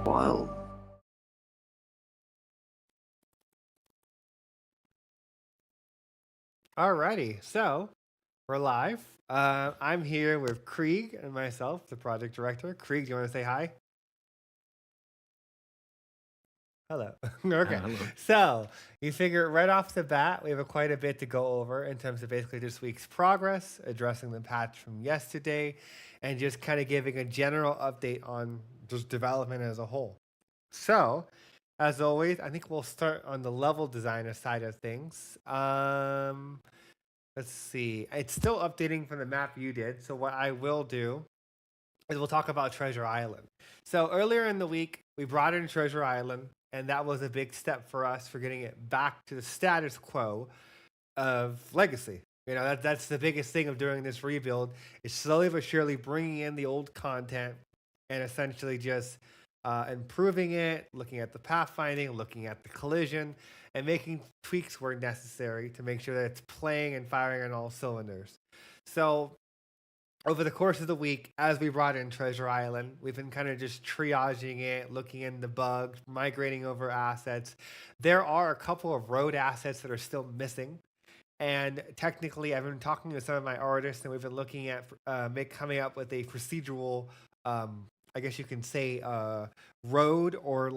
while. Alrighty, so we're live. I'm here with Krieg and myself, the project director. Krieg, do you want to say hi? Hello. Okay. Hello. So you figure right off the bat, we have quite a bit to go over in terms of basically this week's progress, addressing the patch from yesterday, and just kind of giving a general update on just development as a whole. So, as always, I think we'll start on the level designer side of things. Let's see. It's still updating from the map you did. So what I will do is we'll talk about Treasure Island. So earlier in the week, we brought in Treasure Island, and that was a big step for us for getting it back to the status quo of Legacy. That's the biggest thing of doing this rebuild is slowly but surely bringing in the old content and essentially just improving it, looking at the pathfinding, looking at the collision, and making tweaks where necessary to make sure that it's playing and firing on all cylinders. So over the course of the week, as we brought in Treasure Island, we've been kind of just triaging it, looking into bugs, migrating over assets. There are a couple of road assets that are still missing. And technically, I've been talking to some of my artists, and we've been looking at coming up with a procedural, I guess you can say, road or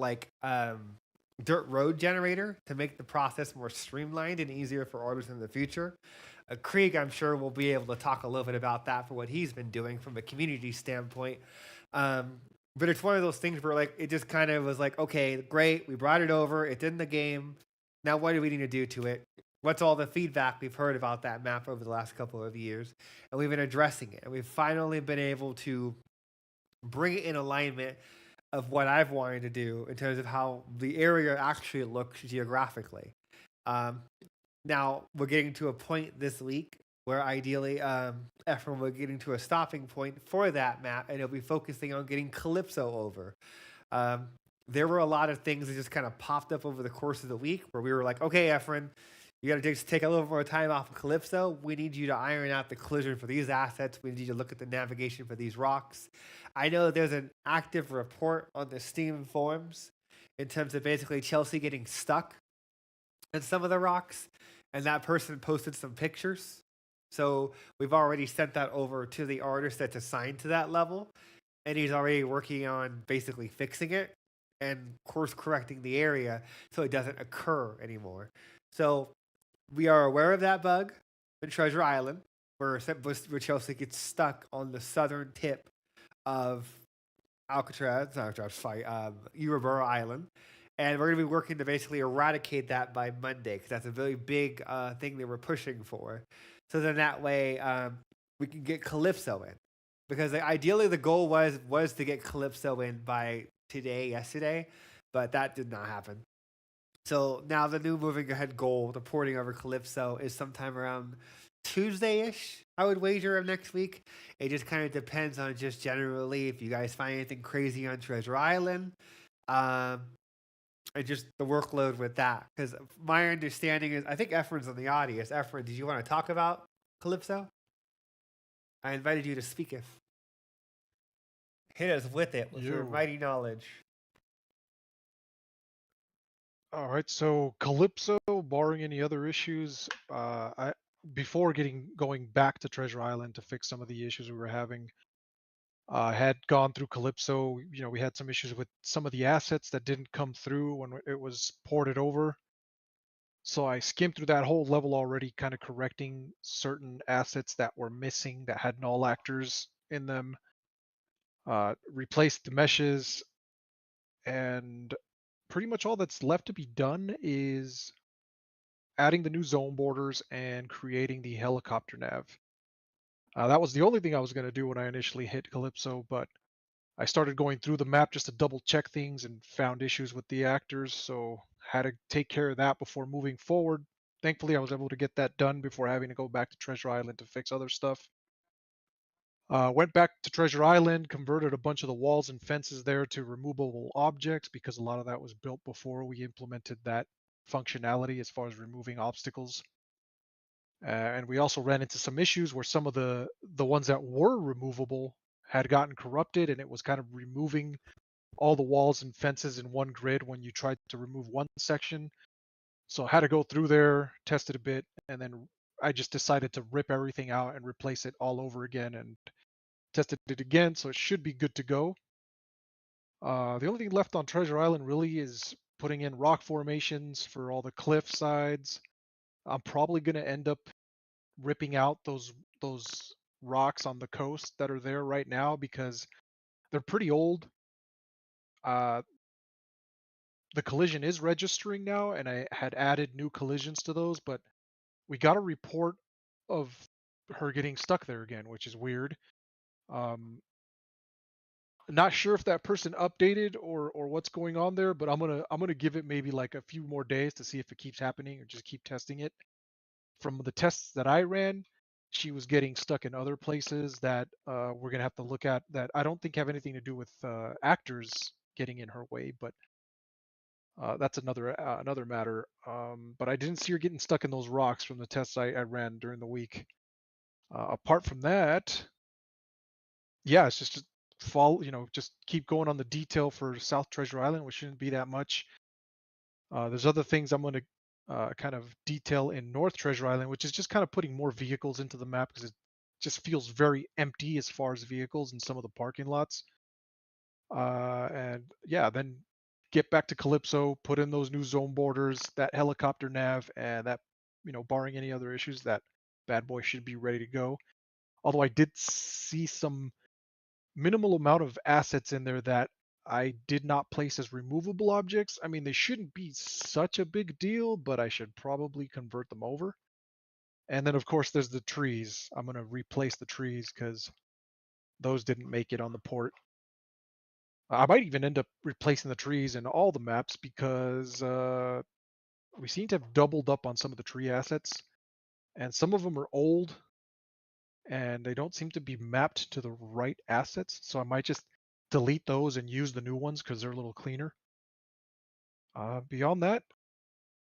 dirt road generator to make the process more streamlined and easier for artists in the future. Krieg, I'm sure, will be able to talk a little bit about that for what he's been doing from a community standpoint. But it's one of those things where it just kind of was like, okay, great, we brought it over, it's in the game. Now, what do we need to do to it? What's all the feedback we've heard about that map over the last couple of years? And we've been addressing it. And we've finally been able to bring it in alignment of what I've wanted to do in terms of how the area actually looks geographically. Um, Now, we're getting to a point this week where ideally, Ephraim will getting to a stopping point for that map, and he'll be focusing on getting Calypso over. Um, there were a lot of things that just kind of popped up over the course of the week where we were like, okay, Ephraim, you got to just take a little more time off of Calypso. We need you to iron out the collision for these assets. We need you to look at the navigation for these rocks. I know there's an active report on the Steam forums in terms of basically Chelsea getting stuck in some of the rocks, and that person posted some pictures. So we've already sent that over to the artist that's assigned to that level, and he's already working on basically fixing it and course correcting the area so it doesn't occur anymore. So we are aware of that bug in Treasure Island, where Chelsea gets stuck on the southern tip of Euroboro Island. And we're going to be working to basically eradicate that by Monday because that's a very big thing that we're pushing for. So then that way we can get Calypso in. Because ideally the goal was to get Calypso in by yesterday, but that did not happen. So now the new moving ahead goal, the porting over Calypso, is sometime around Tuesday-ish, I would wager, of next week. It just kind of depends on just generally if you guys find anything crazy on Treasure Island. Um, and just the workload with that. Because my understanding is, I think Ephraim's on the audience. Ephraim, did you want to talk about Calypso? I invited you to speak if. Hit us with it, with your mighty knowledge. All right, so Calypso, barring any other issues, before going back to Treasure Island to fix some of the issues we were having, had gone through Calypso. We had some issues with some of the assets that didn't come through when it was ported over. So I skimmed through that whole level already, kind of correcting certain assets that were missing that had null actors in them. Replaced the meshes, and pretty much all that's left to be done is adding the new zone borders and creating the helicopter nav. That was the only thing I was going to do when I initially hit Calypso, but I started going through the map just to double check things and found issues with the actors, so had to take care of that before moving forward. Thankfully, I was able to get that done before having to go back to Treasure Island to fix other stuff. Went back to Treasure Island, converted a bunch of the walls and fences there to removable objects because a lot of that was built before we implemented that functionality as far as removing obstacles. And we also ran into some issues where some of the ones that were removable had gotten corrupted, and it was kind of removing all the walls and fences in one grid when you tried to remove one section. So I had to go through there, test it a bit, and then I just decided to rip everything out and replace it all over again and tested it again. So it should be good to go. The only thing left on Treasure Island really is putting in rock formations for all the cliff sides. I'm probably going to end up ripping out those rocks on the coast that are there right now because they're pretty old. Uh, the collision is registering now, and I had added new collisions to those, but we got a report of her getting stuck there again, which is weird. Um, Not sure if that person updated or what's going on there, but I'm gonna give it maybe like a few more days to see if it keeps happening or just keep testing it. From the tests that I ran, she was getting stuck in other places that we're gonna have to look at that I don't think have anything to do with actors getting in her way, but that's another matter. But I didn't see her getting stuck in those rocks from the tests I ran during the week. Apart from that, yeah, it's just follow, just keep going on the detail for South Treasure Island, which shouldn't be that much. There's other things I'm going to kind of detail in North Treasure Island, which is just kind of putting more vehicles into the map because it just feels very empty as far as vehicles in some of the parking lots. And yeah, then get back to Calypso, put in those new zone borders, that helicopter nav, and that, barring any other issues, that bad boy should be ready to go. Although I did see some minimal amount of assets in there that I did not place as removable objects. I mean, they shouldn't be such a big deal, but I should probably convert them over. And then, of course, there's the trees. I'm going to replace the trees because those didn't make it on the port. I might even end up replacing the trees in all the maps because we seem to have doubled up on some of the tree assets, and some of them are old and they don't seem to be mapped to the right assets. So I might just delete those and use the new ones because they're a little cleaner. Beyond that,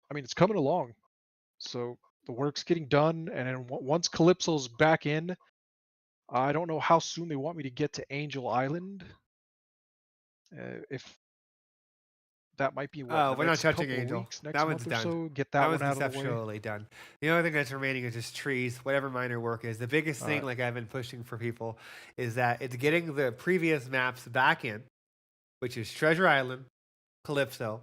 I mean, it's coming along. So the work's getting done, and then once Calypso's back in, I don't know how soon they want me to get to Angel Island. If that might be what, in Oh, the we're not next touching couple of Angel. weeks, That next one's month or done. so, get That that one's one out of the way. conceptually done. The only thing that's remaining is just trees, whatever minor work is. The biggest thing, Uh, like I've been pushing for people, is that it's getting the previous maps back in, which is Treasure Island, Calypso,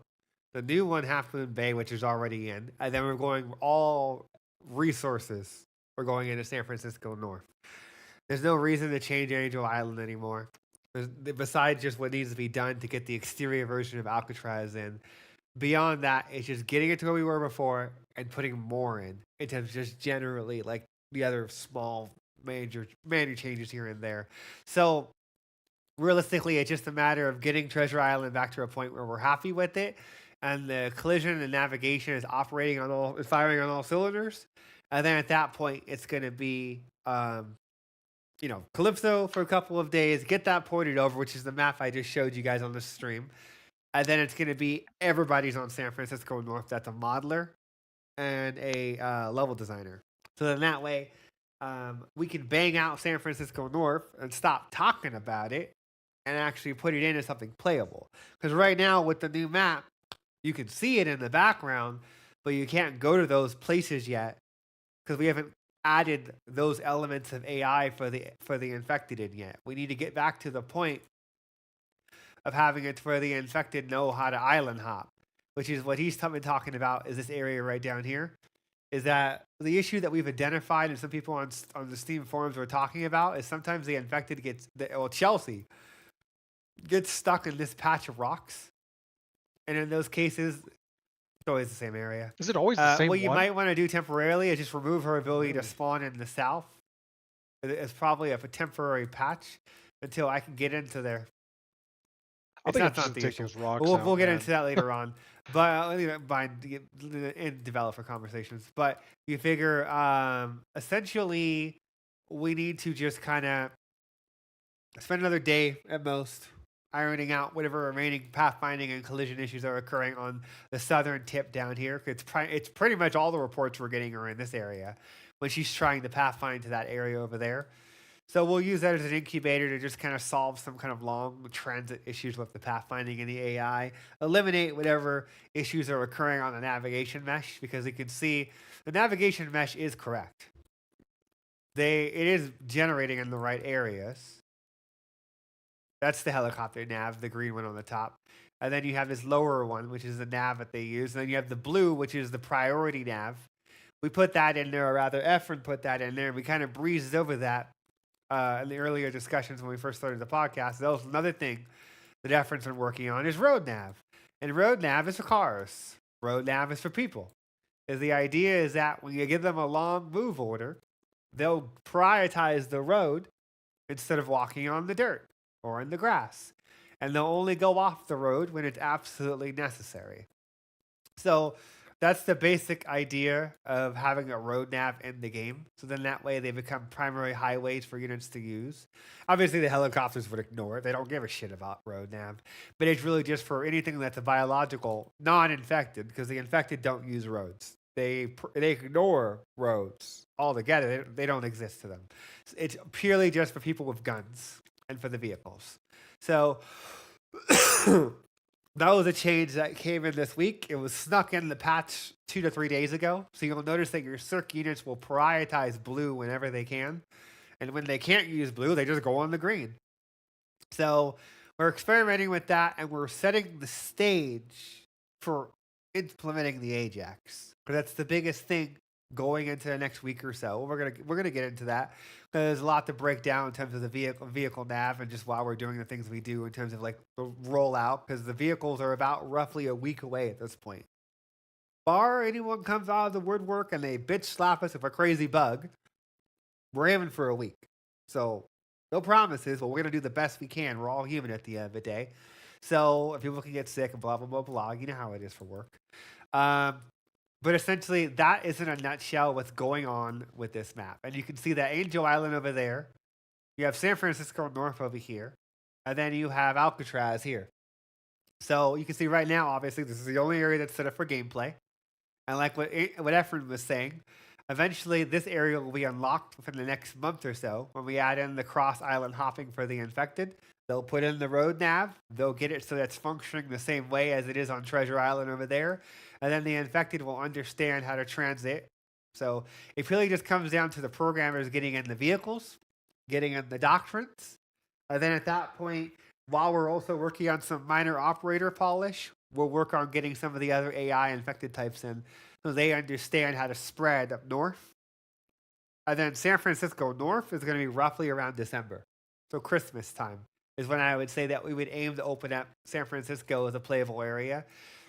the new one, Half Moon Bay, which is already in, and then we're going all resources. We're going into San Francisco North. There's no reason to change Angel Island anymore. Besides just what needs to be done to get the exterior version of Alcatraz in. Beyond that, it's just getting it to where we were before and putting more in instead of just generally like the other small major changes here and there. So realistically, it's just a matter of getting Treasure Island back to a point where we're happy with it, and the collision and navigation is firing on all cylinders. And then at that point, it's going to be Calypso for a couple of days, get that ported over, which is the map I just showed you guys on the stream. And then it's going to be everybody's on San Francisco North that's a modeler and a level designer. So then that way, we can bang out San Francisco North and stop talking about it and actually put it into something playable. Because right now, with the new map, you can see it in the background, but you can't go to those places yet because we haven't added those elements of AI for the infected in yet. We need to get back to the point of having it where the infected know how to island hop, which is what he's been talking about. Is this area right down here? Is that the issue that we've identified and some people on the Steam forums were talking about? Is sometimes the infected Chelsea gets stuck in this patch of rocks, and in those cases, it's always the same area. is it always the same What you one? might want to do temporarily is just remove her ability to Really? spawn in the south. It's probably a temporary patch until I can get into there. I think I'm That's just not gonna the take issue. those rocks We'll out, get man. into that later on, but in developer conversations. But you figure, essentially, we need to just kind of spend another day at most ironing out whatever remaining pathfinding and collision issues are occurring on the southern tip down here. It's pretty much all the reports we're getting are in this area when she's trying to pathfind to that area over there. So we'll use that as an incubator to just kind of solve some kind of long transit issues with the pathfinding and the AI, eliminate whatever issues are occurring on the navigation mesh because you can see the navigation mesh is correct. It is generating in the right areas. That's the helicopter nav, the green one on the top. And then you have this lower one, which is the nav that they use. And then you have the blue, which is the priority nav. We put that in there, or rather, Efren put that in there. And we kind of breezed over that in the earlier discussions when we first started the podcast. That was another thing that Efren's been working on is road nav. And road nav is for cars. Road nav is for people. Is the idea is that when you give them a long move order, they'll prioritize the road instead of walking on the dirt or in the grass. And they'll only go off the road when it's absolutely necessary. So that's the basic idea of having a road nav in the game. So then that way they become primary highways for units to use. Obviously, the helicopters would ignore it. They don't give a shit about road nav. But it's really just for anything that's a biological, non-infected, because the infected don't use roads. They ignore roads altogether. They don't exist to them. It's purely just for people with guns and for the vehicles. So that was a change that came in this week. It was snuck in the patch 2 to 3 days ago. So you'll notice that your CERC units will prioritize blue whenever they can. And when they can't use blue, they just go on the green. So we're experimenting with that and we're setting the stage for implementing the Ajax. Because that's the biggest thing going into the next week or so. We're gonna get into that. There's a lot to break down in terms of the vehicle nav and just while we're doing the things we do in terms of like the rollout, because the vehicles are about roughly a week away at this point. Bar anyone comes out of the woodwork and they bitch slap us with a crazy bug, we're aiming for a week. So no promises, but we're gonna do the best we can. We're all human at the end of the day. So if people can get sick and blah blah blah blah, you know how it is for work. But essentially, that is in a nutshell what's going on with this map. And you can see that Angel Island over there. You have San Francisco North over here. And then you have Alcatraz here. So you can see right now, obviously, this is the only area that's set up for gameplay. And like what Efren was saying, eventually this area will be unlocked within the next month or so when we add in the cross-island hopping for the infected. They'll put in the road nav. They'll get it so that's functioning the same way as it is on Treasure Island over there. And then the infected will understand how to transit. So it really just comes down to the programmers getting in the vehicles, getting in the doctrines. And then at that point, while we're also working on some minor operator polish, we'll work on getting some of the other AI infected types in so they understand how to spread up north. And then San Francisco North is going to be roughly around December. So Christmas time is when I would say that we would aim to open up San Francisco as a playable area.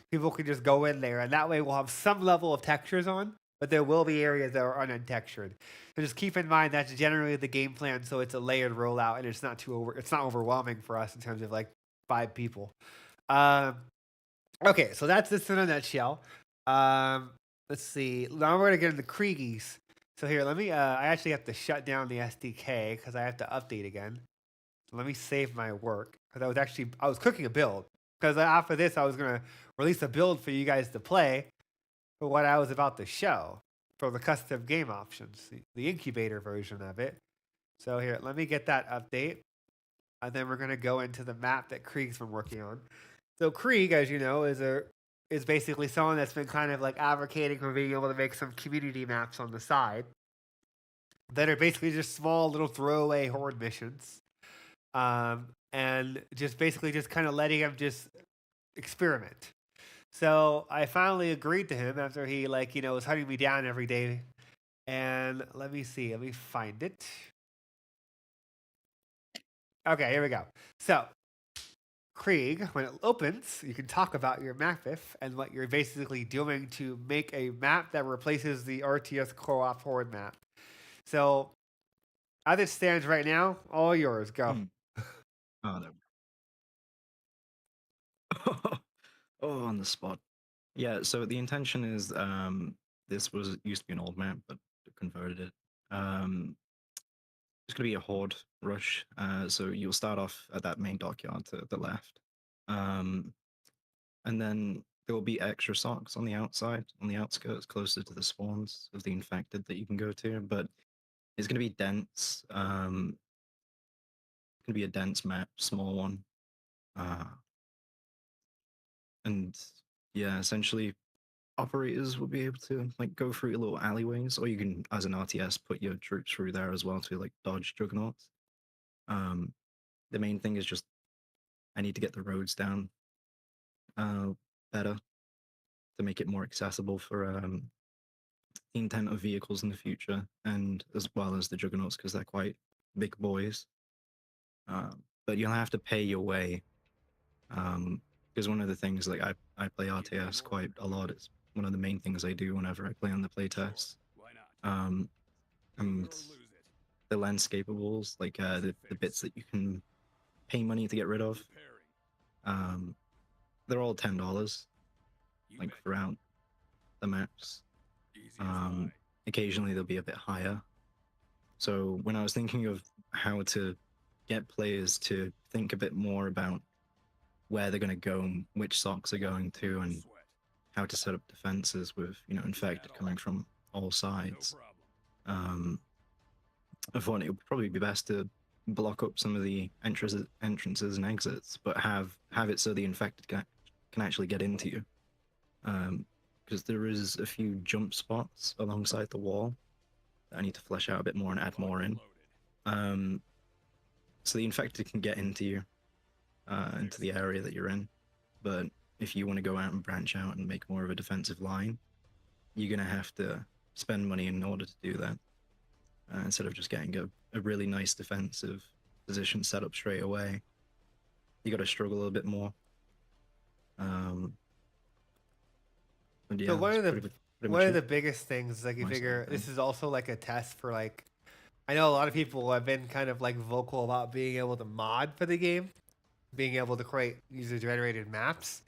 People can just go in there, and that way we'll have some level of textures on, but there will be areas that are untextured. So just keep in mind that's generally the game plan, so it's a layered rollout, and it's not overwhelming for us in terms of like 5 people. Okay, so that's this in a nutshell. Let's see. Now we're gonna get into Kriegies. So here, let me. I actually have to shut down the SDK because I have to update again. So let me save my work because I was cooking a build because after this I was gonna release a build for you guys to play for what I was about to show for the custom game options, the incubator version of it. So here, let me get that update, and then we're gonna go into the map that Krieg's been working on. So Krieg, as you know, is basically someone that's been kind of like advocating for being able to make some community maps on the side that are basically just small little throwaway horde missions, and just basically just kind of letting him just experiment. So I finally agreed to him after he was hunting me down every day. And let me see, let me find it. Okay, here we go. So Krieg, when it opens, you can talk about your map if and what you're basically doing to make a map that replaces the RTS co-op horde map. So as it stands right now, all yours. Go. Oh, there oh, on the spot. Yeah, so the intention is this was used to be an old map, but converted it. It's gonna be a horde rush. So you'll start off at that main dockyard to the left. And then there will be extra socks on the outside, on the outskirts, closer to the spawns of the infected that you can go to, but it's gonna be dense. gonna be a dense map, small one. And yeah, essentially operators will be able to like go through your little alleyways, or you can, as an RTS, put your troops through there as well to like dodge juggernauts. The main thing is just I need to get the roads down better to make it more accessible for the intent of vehicles in the future, and as well as the juggernauts because they're quite big boys. But you'll have to pay your way. Because one of the things, like I play RTS quite a lot. It's one of the main things I do whenever I play on the playtest. And the landscapables, like the bits that you can pay money to get rid of, they're all $10, like throughout the maps. Occasionally they'll be a bit higher. So when I was thinking of how to get players to think a bit more about where they're going to go and which socks are going to, and how to set up defenses with, infected coming from all sides. I thought it would probably be best to block up some of the entrances and exits, but have it so the infected can actually get into you. Because there is a few jump spots alongside the wall that I need to flesh out a bit more and add more in. So the infected can get into you, into the area that you're in. But if you want to go out and branch out and make more of a defensive line, you're going to have to spend money in order to do that. Instead of just getting a really nice defensive position set up straight away, you got to struggle a little bit more. Yeah, so one of the biggest things, like, you figure thing. this is also like a test for, like, I know a lot of people have been kind of like vocal about being able to mod for the game, being able to create user generated maps.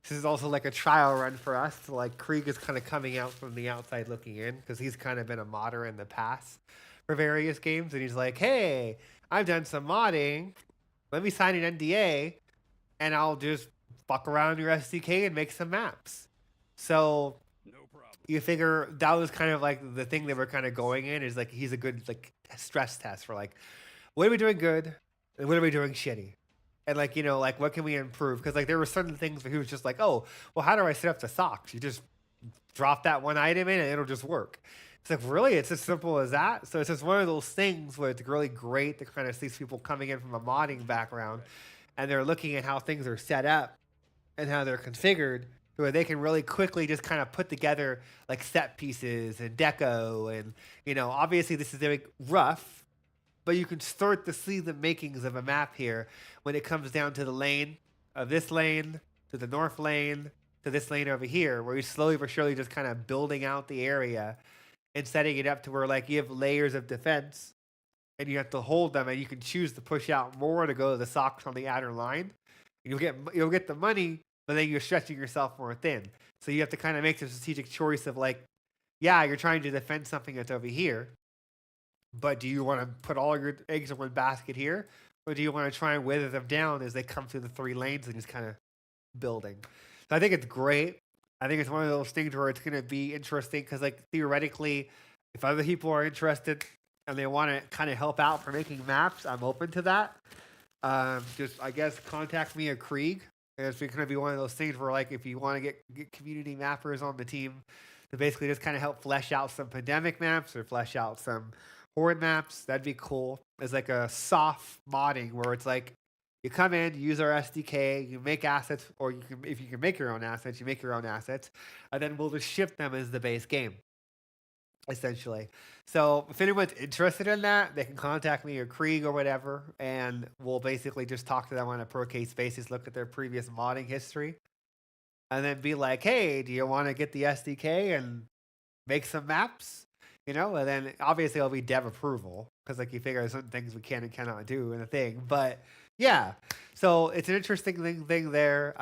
This is also like a trial run for us. So, like, Krieg is kind of coming out from the outside looking in because he's kind of been a modder in the past for various games, and he's like, hey, I've done some modding, let me sign an NDA and I'll just fuck around your SDK and make some maps. So you figure that was kind of like the thing they were kind of going in, is like he's a good like stress test for like, what are we doing good and what are we doing shitty, and like, like, what can we improve? Because like there were certain things where he was just like, oh, well, how do I set up the socks? You just drop that one item in and it'll just work. It's like, really, it's as simple as that? So it's just one of those things where it's really great to kind of see people coming in from a modding background and they're looking at how things are set up and how they're configured, where they can really quickly just kind of put together like set pieces and deco. And, obviously this is very rough, but you can start to see the makings of a map here when it comes down to the lane of this lane, to the north lane, to this lane over here, where you're slowly but surely just kind of building out the area and setting it up to where, like, you have layers of defense and you have to hold them, and you can choose to push out more to go to the socks on the outer line. You'll get the money, but then you're stretching yourself more thin. So you have to kind of make the strategic choice of, like, yeah, you're trying to defend something that's over here, but do you want to put all your eggs in one basket here, or do you want to try and weather them down as they come through the three lanes and just kind of building? So I think it's great. I think it's one of those things where it's going to be interesting because, like, theoretically, if other people are interested and they want to kind of help out for making maps, I'm open to that. Just, I guess, contact me at Krieg. It's going to be one of those things where, like, if you want to get community mappers on the team to basically just kind of help flesh out some pandemic maps or flesh out some horde maps, that'd be cool. It's like a soft modding where it's like, you come in, you use our SDK, you make assets, or if you can make your own assets, you make your own assets, and then we'll just ship them as the base game, essentially. So if anyone's interested in that, they can contact me or Krieg or whatever, and we'll basically just talk to them on a per case basis, look at their previous modding history, and then be like, hey, do you want to get the SDK and make some maps? And then obviously it'll be dev approval because, like, you figure there's certain things we can and cannot do in a thing, but yeah, so it's an interesting thing there.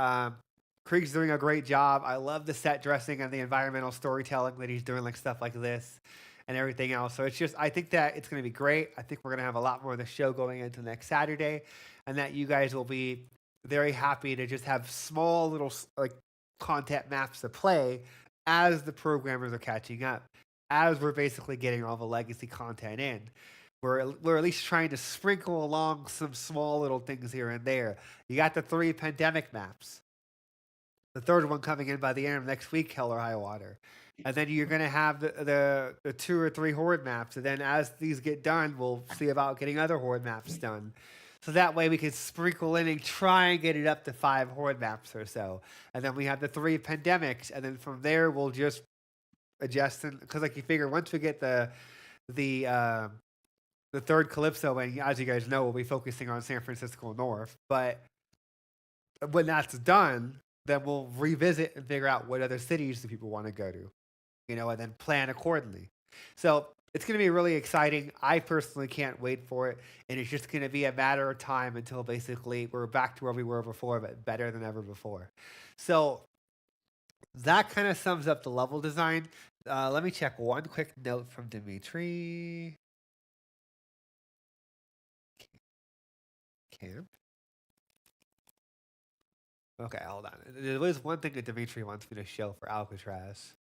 Krieg's doing a great job. I love the set dressing and the environmental storytelling that he's doing, like stuff like this and everything else. So it's just, I think that it's going to be great. I think we're going to have a lot more of the show going into next Saturday, and that you guys will be very happy to just have small little like content maps to play as the programmers are catching up, as we're basically getting all the legacy content in. we're at least trying to sprinkle along some small little things here and there. You got the 3 pandemic maps. The third one coming in by the end of next week, hell or high water. And then you're going to have the 2 or 3 horde maps. And then as these get done, we'll see about getting other horde maps done. So that way we can sprinkle in and try and get it up to 5 horde maps or so. And then we have the 3 pandemics. And then from there, we'll just adjust. Because like you figure once we get the third Calypso, and as you guys know, we'll be focusing on San Francisco North. But when that's done, then we'll revisit and figure out what other cities do people want to go to, and then plan accordingly. So it's going to be really exciting. I personally can't wait for it. And it's just going to be a matter of time until basically we're back to where we were before, but better than ever before. So that kind of sums up the level design. Let me check one quick note from Dimitri. Camp. Okay, hold on. There was one thing that Dimitri wants me to show for Alcatraz.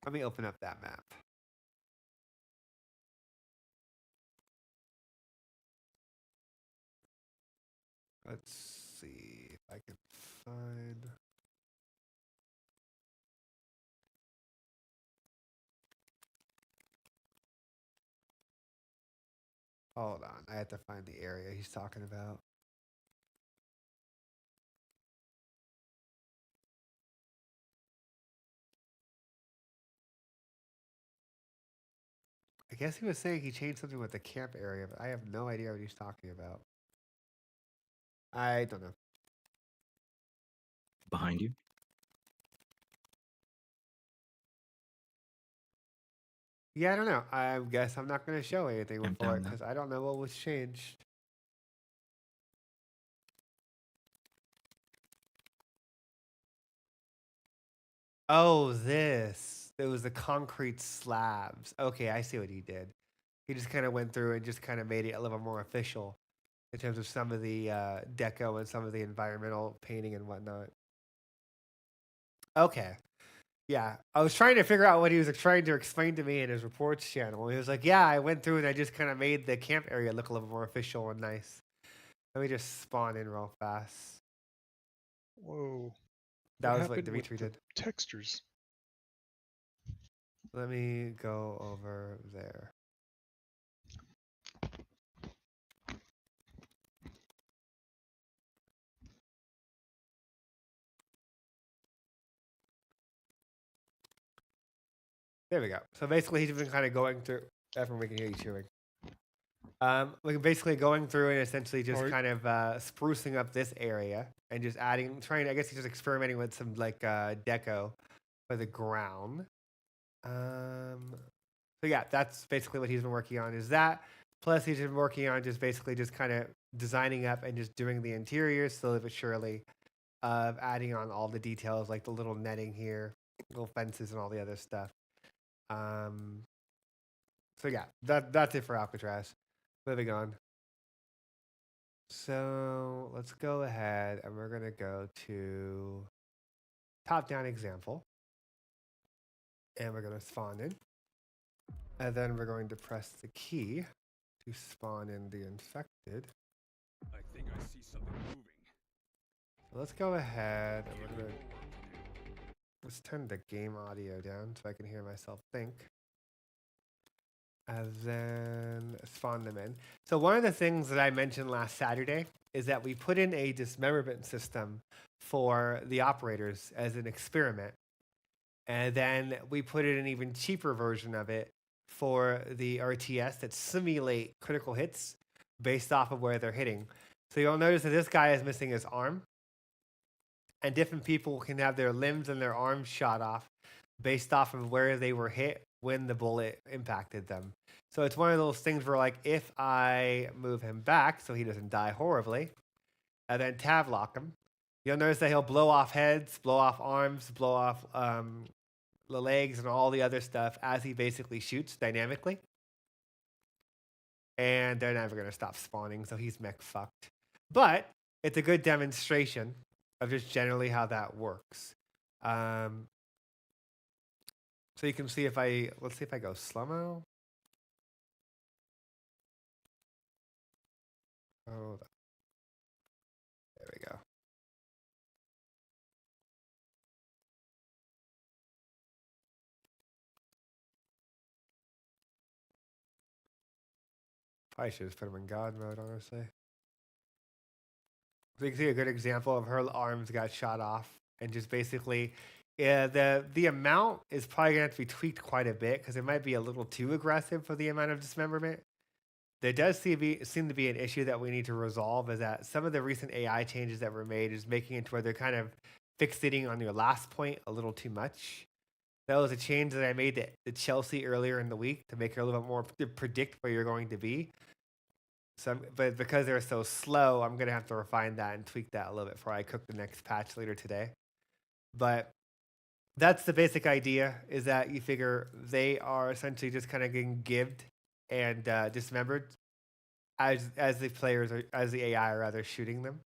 Let me open up that map. Let's see if I can find. Hold on, I have to find the area he's talking about. I guess he was saying he changed something with the camp area, but I have no idea what he's talking about. I don't know. Behind you. Yeah, I don't know. I guess I'm not going to show anything Camp before down it there. because I don't know what was changed. Oh, this. It was the concrete slabs. Okay, I see what he did. He just kind of went through and just kind of made it a little more official in terms of some of the deco and some of the environmental painting and whatnot. Okay. Yeah, I was trying to figure out what he was trying to explain to me in his reports channel. He was like, yeah, I went through and I just kind of made the camp area look a little more official and nice. Let me just spawn in real fast. Whoa. That was what happened with Dimitri the did. textures? Let me go over there. There we go. So basically, he's been kind of going through. Everyone, we can hear you chewing. We're basically going through and essentially just kind of sprucing up this area and just adding, I guess he's just experimenting with some like deco for the ground. So yeah, that's basically what he's been working on. Is that plus he's been working on just basically just kind of designing up and just doing the interiors slowly but surely, of adding on all the details like the little netting here, little fences, and all the other stuff. So yeah, that's it for Alcatraz. Moving on. So let's go ahead and we're gonna go to top-down example, and we're gonna spawn in, and then we're going to press the key to spawn in the infected. I think I see something moving. So let's go ahead and we're gonna let's turn the game audio down so I can hear myself think. And then spawn them in. So one of the things that I mentioned last Saturday is that we put in a dismemberment system for the operators as an experiment. And then we put in an even cheaper version of it for the RTS that simulate critical hits based off of where they're hitting. So you'll notice that this guy is missing his arm. And different people can have their limbs and their arms shot off based off of where they were hit when the bullet impacted them. So it's one of those things where, like, if I move him back so he doesn't die horribly, and then tab lock him, you'll notice that he'll blow off heads, blow off arms, blow off the legs, and all the other stuff as he basically shoots dynamically. And they're never going to stop spawning, so he's mech fucked. But it's a good demonstration of just generally how that works. So you can see let's see if I go slow-mo. Hold on. There we go. Probably should just put him in God mode, honestly. So you can see a good example of her arms got shot off, and just basically, yeah, the amount is probably gonna have to be tweaked quite a bit because it might be a little too aggressive for the amount of dismemberment. There does seem to be an issue that we need to resolve, is that some of the recent AI changes that were made is making it to where they're kind of fixating on your last point a little too much. That was a change that I made to Chelsea earlier in the week to make her a little bit more to predict where you're going to be. So, but because they're so slow, I'm gonna have to refine that and tweak that a little bit before I cook the next patch later today. But that's the basic idea: is that you figure they are essentially just kind of getting gived and dismembered as the players are, as the AI are rather shooting them.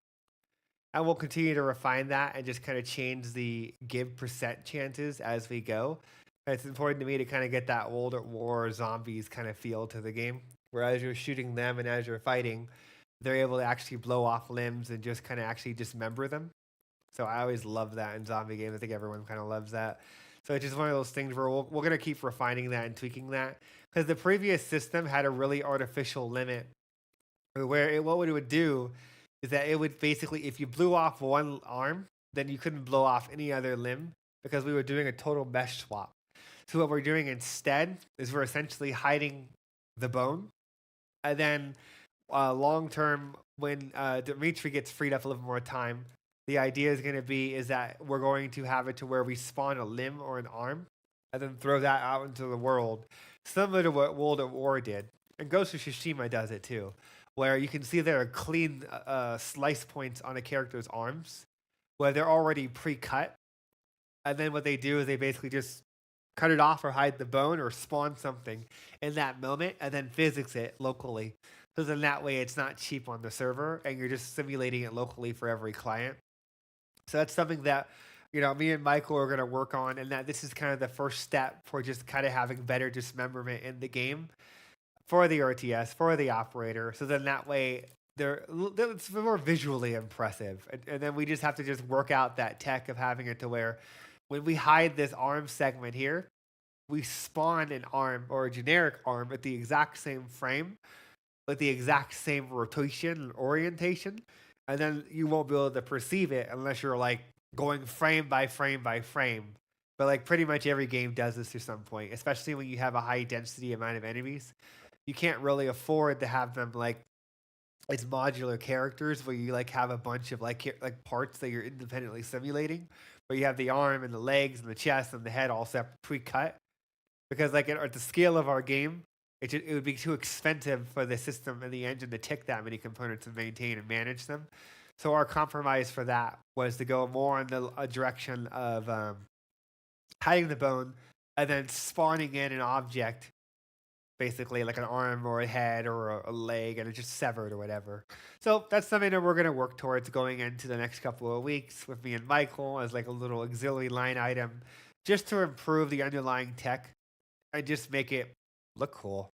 And we'll continue to refine that and just kind of change the give percent chances as we go. It's important to me to kind of get that World at War zombies kind of feel to the game, where as you're shooting them and as you're fighting, they're able to actually blow off limbs and just kind of actually dismember them. So I always love that in zombie games. I think everyone kind of loves that. So it's just one of those things where we're going to keep refining that and tweaking that, because the previous system had a really artificial limit where what it would do is that it would basically, if you blew off one arm, then you couldn't blow off any other limb because we were doing a total mesh swap. So what we're doing instead is we're essentially hiding the bone, and then long term, when Dimitri gets freed up a little more time, the idea is going to be is that we're going to have it to where we spawn a limb or an arm, and then throw that out into the world, similar to what World at War did, and Ghost of Tsushima does it too, where you can see there are clean slice points on a character's arms, where they're already pre-cut, and then what they do is they basically just cut it off or hide the bone or spawn something in that moment and then physics it locally. So then that way it's not cheap on the server and you're just simulating it locally for every client. So that's something that, me and Michael are going to work on, and that this is kind of the first step for just kind of having better dismemberment in the game for the RTS, for the operator. So then that way it's more visually impressive. And then we just have to just work out that tech of having it to where when we hide this arm segment here, we spawn an arm or a generic arm at the exact same frame, with the exact same rotation and orientation, and then you won't be able to perceive it unless you're like going frame by frame by frame. But like pretty much every game does this to some point, especially when you have a high density amount of enemies. You can't really afford to have them like it's modular characters where you like have a bunch of like parts that you're independently simulating, but you have the arm and the legs and the chest and the head all pre-cut, because like at the scale of our game, it would be too expensive for the system and the engine to tick that many components and maintain and manage them. So our compromise for that was to go more in the direction of hiding the bone and then spawning in an object, basically like an arm or a head or a leg, and it's just severed or whatever. So that's something that we're going to work towards going into the next couple of weeks with me and Michael as like a little auxiliary line item, just to improve the underlying tech and just make it look cool.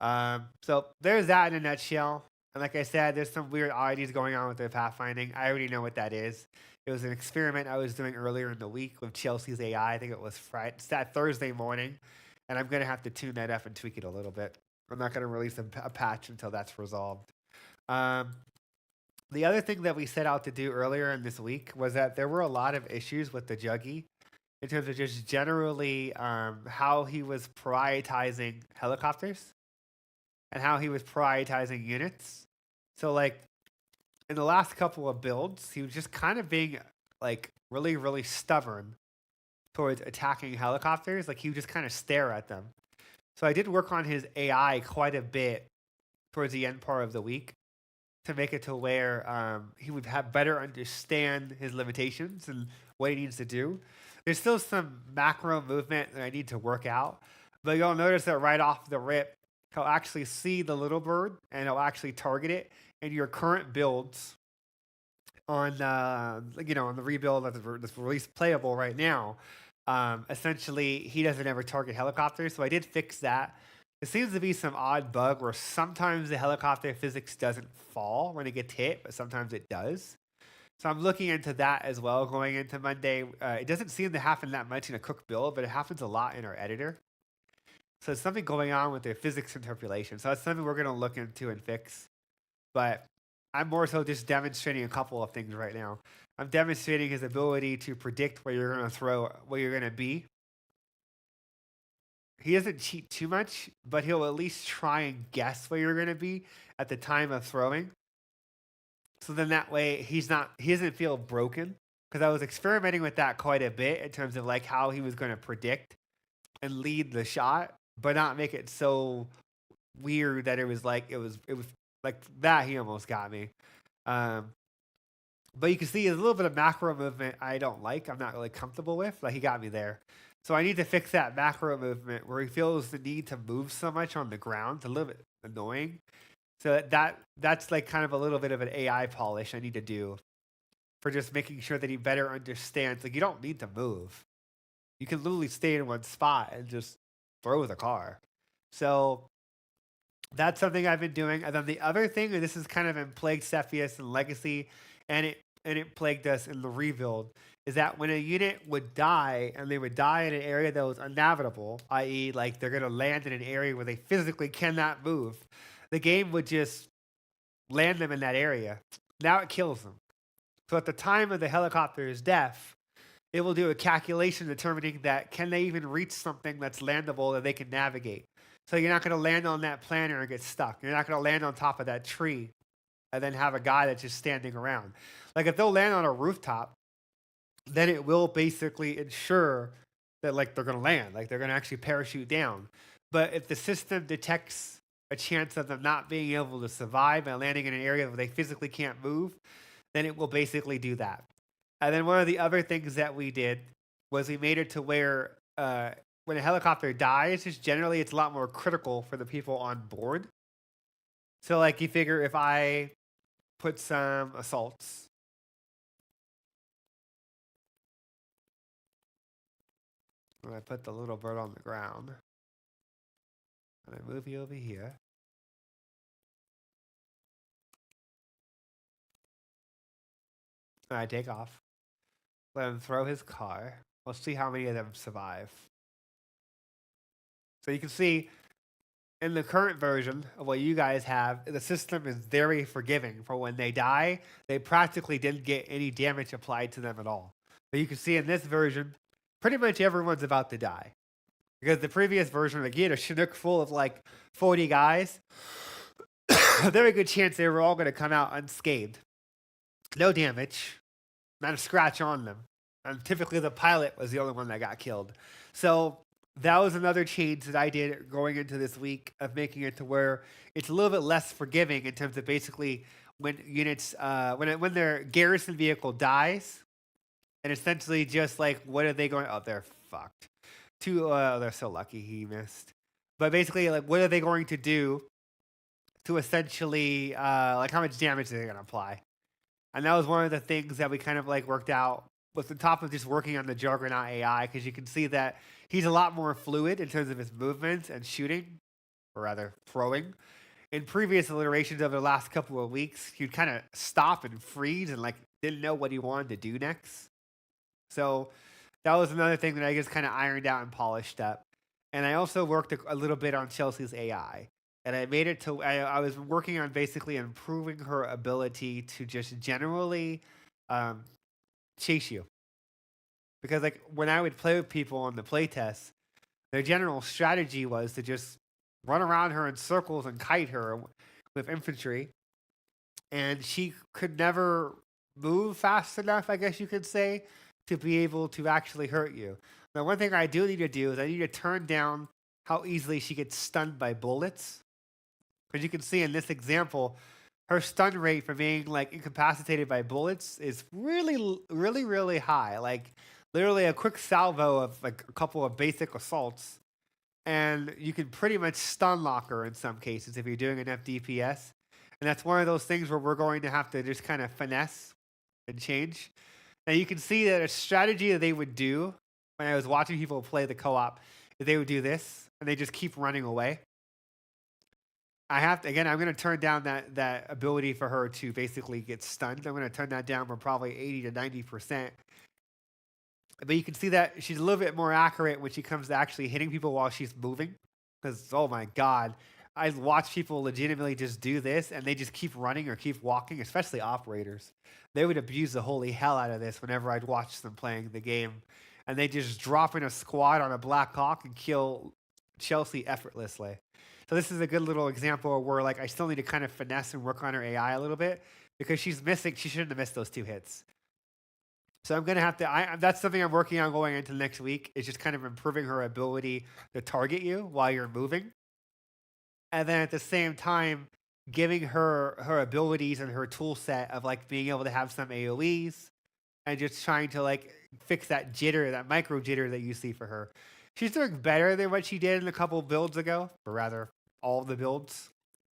So there's that in a nutshell. And like I said, there's some weird oddities going on with the pathfinding. I already know what that is. It was an experiment I was doing earlier in the week with Chelsea's AI. I think it was Thursday morning. And I'm going to have to tune that up and tweak it a little bit. I'm not going to release a patch until that's resolved. The other thing that we set out to do earlier in this week was that there were a lot of issues with the Juggy in terms of just generally how he was prioritizing helicopters and how he was prioritizing units. So like in the last couple of builds, he was just kind of being like really, really stubborn towards attacking helicopters. Like he would just kind of stare at them. So I did work on his AI quite a bit towards the end part of the week to make it to where he would have better understand his limitations and what he needs to do. There's still some macro movement that I need to work out, but you'll notice that right off the rip, he'll actually see the little bird and he'll actually target it in your current builds on, on the rebuild that's released playable right now. Essentially, he doesn't ever target helicopters, so I did fix that. it seems to be some odd bug where sometimes the helicopter physics doesn't fall when it gets hit, but sometimes it does. So I'm looking into that as well going into Monday. It doesn't seem to happen that much in a cooked build, but it happens a lot in our editor. So there's something going on with their physics interpolation. So that's something we're going to look into and fix. But I'm more so just demonstrating a couple of things right now. I'm demonstrating his ability to predict where you're going to throw, where you're going to be. He doesn't cheat too much, but he'll at least try and guess where you're going to be at the time of throwing. So then that way he doesn't feel broken. Because I was experimenting with that quite a bit in terms of like how he was going to predict and lead the shot, but not make it so weird that it was like that. He almost got me. But you can see there's a little bit of macro movement I don't like. I'm not really comfortable with. Like he got me there. So I need to fix that macro movement where he feels the need to move so much on the ground. It's a little bit annoying. So that's like kind of a little bit of an AI polish I need to do for just making sure that he better understands. Like you don't need to move. You can literally stay in one spot and just throw the car. So that's something I've been doing. And then the other thing, and this is kind of in plagued Cepheus and Legacy, and it plagued us in the rebuild, is that when a unit would die, and they would die in an area that was unnavigable, i.e. like they're going to land in an area where they physically cannot move, the game would just land them in that area. Now it kills them. So at the time of the helicopter's death, it will do a calculation determining that can they even reach something that's landable that they can navigate. So you're not going to land on that planter and get stuck. You're not going to land on top of that tree and then have a guy that's just standing around. Like if they'll land on a rooftop, then it will basically ensure that like they're going to land, like they're going to actually parachute down. But if the system detects a chance of them not being able to survive by landing in an area where they physically can't move, then it will basically do that. And then one of the other things that we did was we made it to where when a helicopter dies, just generally it's a lot more critical for the people on board. So like you figure if I put some assaults, and I put the little bird on the ground, and I move you over here, and I take off, let him throw his car. We'll see how many of them survive. So you can see in the current version of what you guys have, the system is very forgiving for when they die. They practically didn't get any damage applied to them at all. But you can see in this version, pretty much everyone's about to die. Because the previous version, again, a Chinook full of like 40 guys, a very good chance they were all going to come out unscathed. No damage, not a scratch on them. And typically the pilot was the only one that got killed. So that was another change that I did going into this week of making it to where it's a little bit less forgiving in terms of basically when units, when their garrison vehicle dies, and essentially just like, what are they going? Oh, they're fucked. They're so lucky he missed. But basically, like, what are they going to do to essentially, like, how much damage are they going to apply? And that was one of the things that we kind of like worked out with, on top of just working on the Juggernaut AI, because you can see that he's a lot more fluid in terms of his movements and shooting, or rather throwing. In previous iterations over the last couple of weeks, he'd kind of stop and freeze and like didn't know what he wanted to do next. So that was another thing that I just kind of ironed out and polished up. And I also worked a little bit on Chelsea's AI. And I made it to, I was working on basically improving her ability to just generally chase you. Because like when I would play with people on the playtest, their general strategy was to just run around her in circles and kite her with infantry. And she could never move fast enough, I guess you could say, to be able to actually hurt you. Now, one thing I do need to do is I need to turn down how easily she gets stunned by bullets. Because you can see in this example, her stun rate for being like incapacitated by bullets is really, really, really high. Like literally a quick salvo of like a couple of basic assaults, and you can pretty much stun lock her in some cases if you're doing enough DPS. And that's one of those things where we're going to have to just kind of finesse and change. Now you can see that a strategy that they would do when I was watching people play the co-op is they would do this and they just keep running away. I have to, again, I'm going to turn down that ability for her to basically get stunned. I'm going to turn that down from probably 80 to 90%. But you can see that she's a little bit more accurate when she comes to actually hitting people while she's moving. Because, oh my God, I watch people legitimately just do this and they just keep running or keep walking, especially operators. They would abuse the holy hell out of this whenever I'd watch them playing the game. And they just drop in a squad on a Black Hawk and kill Chelsea effortlessly. So this is a good little example where like I still need to kind of finesse and work on her AI a little bit because she's missing. She shouldn't have missed those 2 hits. So I'm gonna have to. That's something I'm working on going into next week. Is just kind of improving her ability to target you while you're moving, and then at the same time giving her abilities and her tool set of like being able to have some AOE's and just trying to like fix that jitter, that micro jitter that you see for her. She's doing better than what she did in a couple builds ago, or rather, all the builds.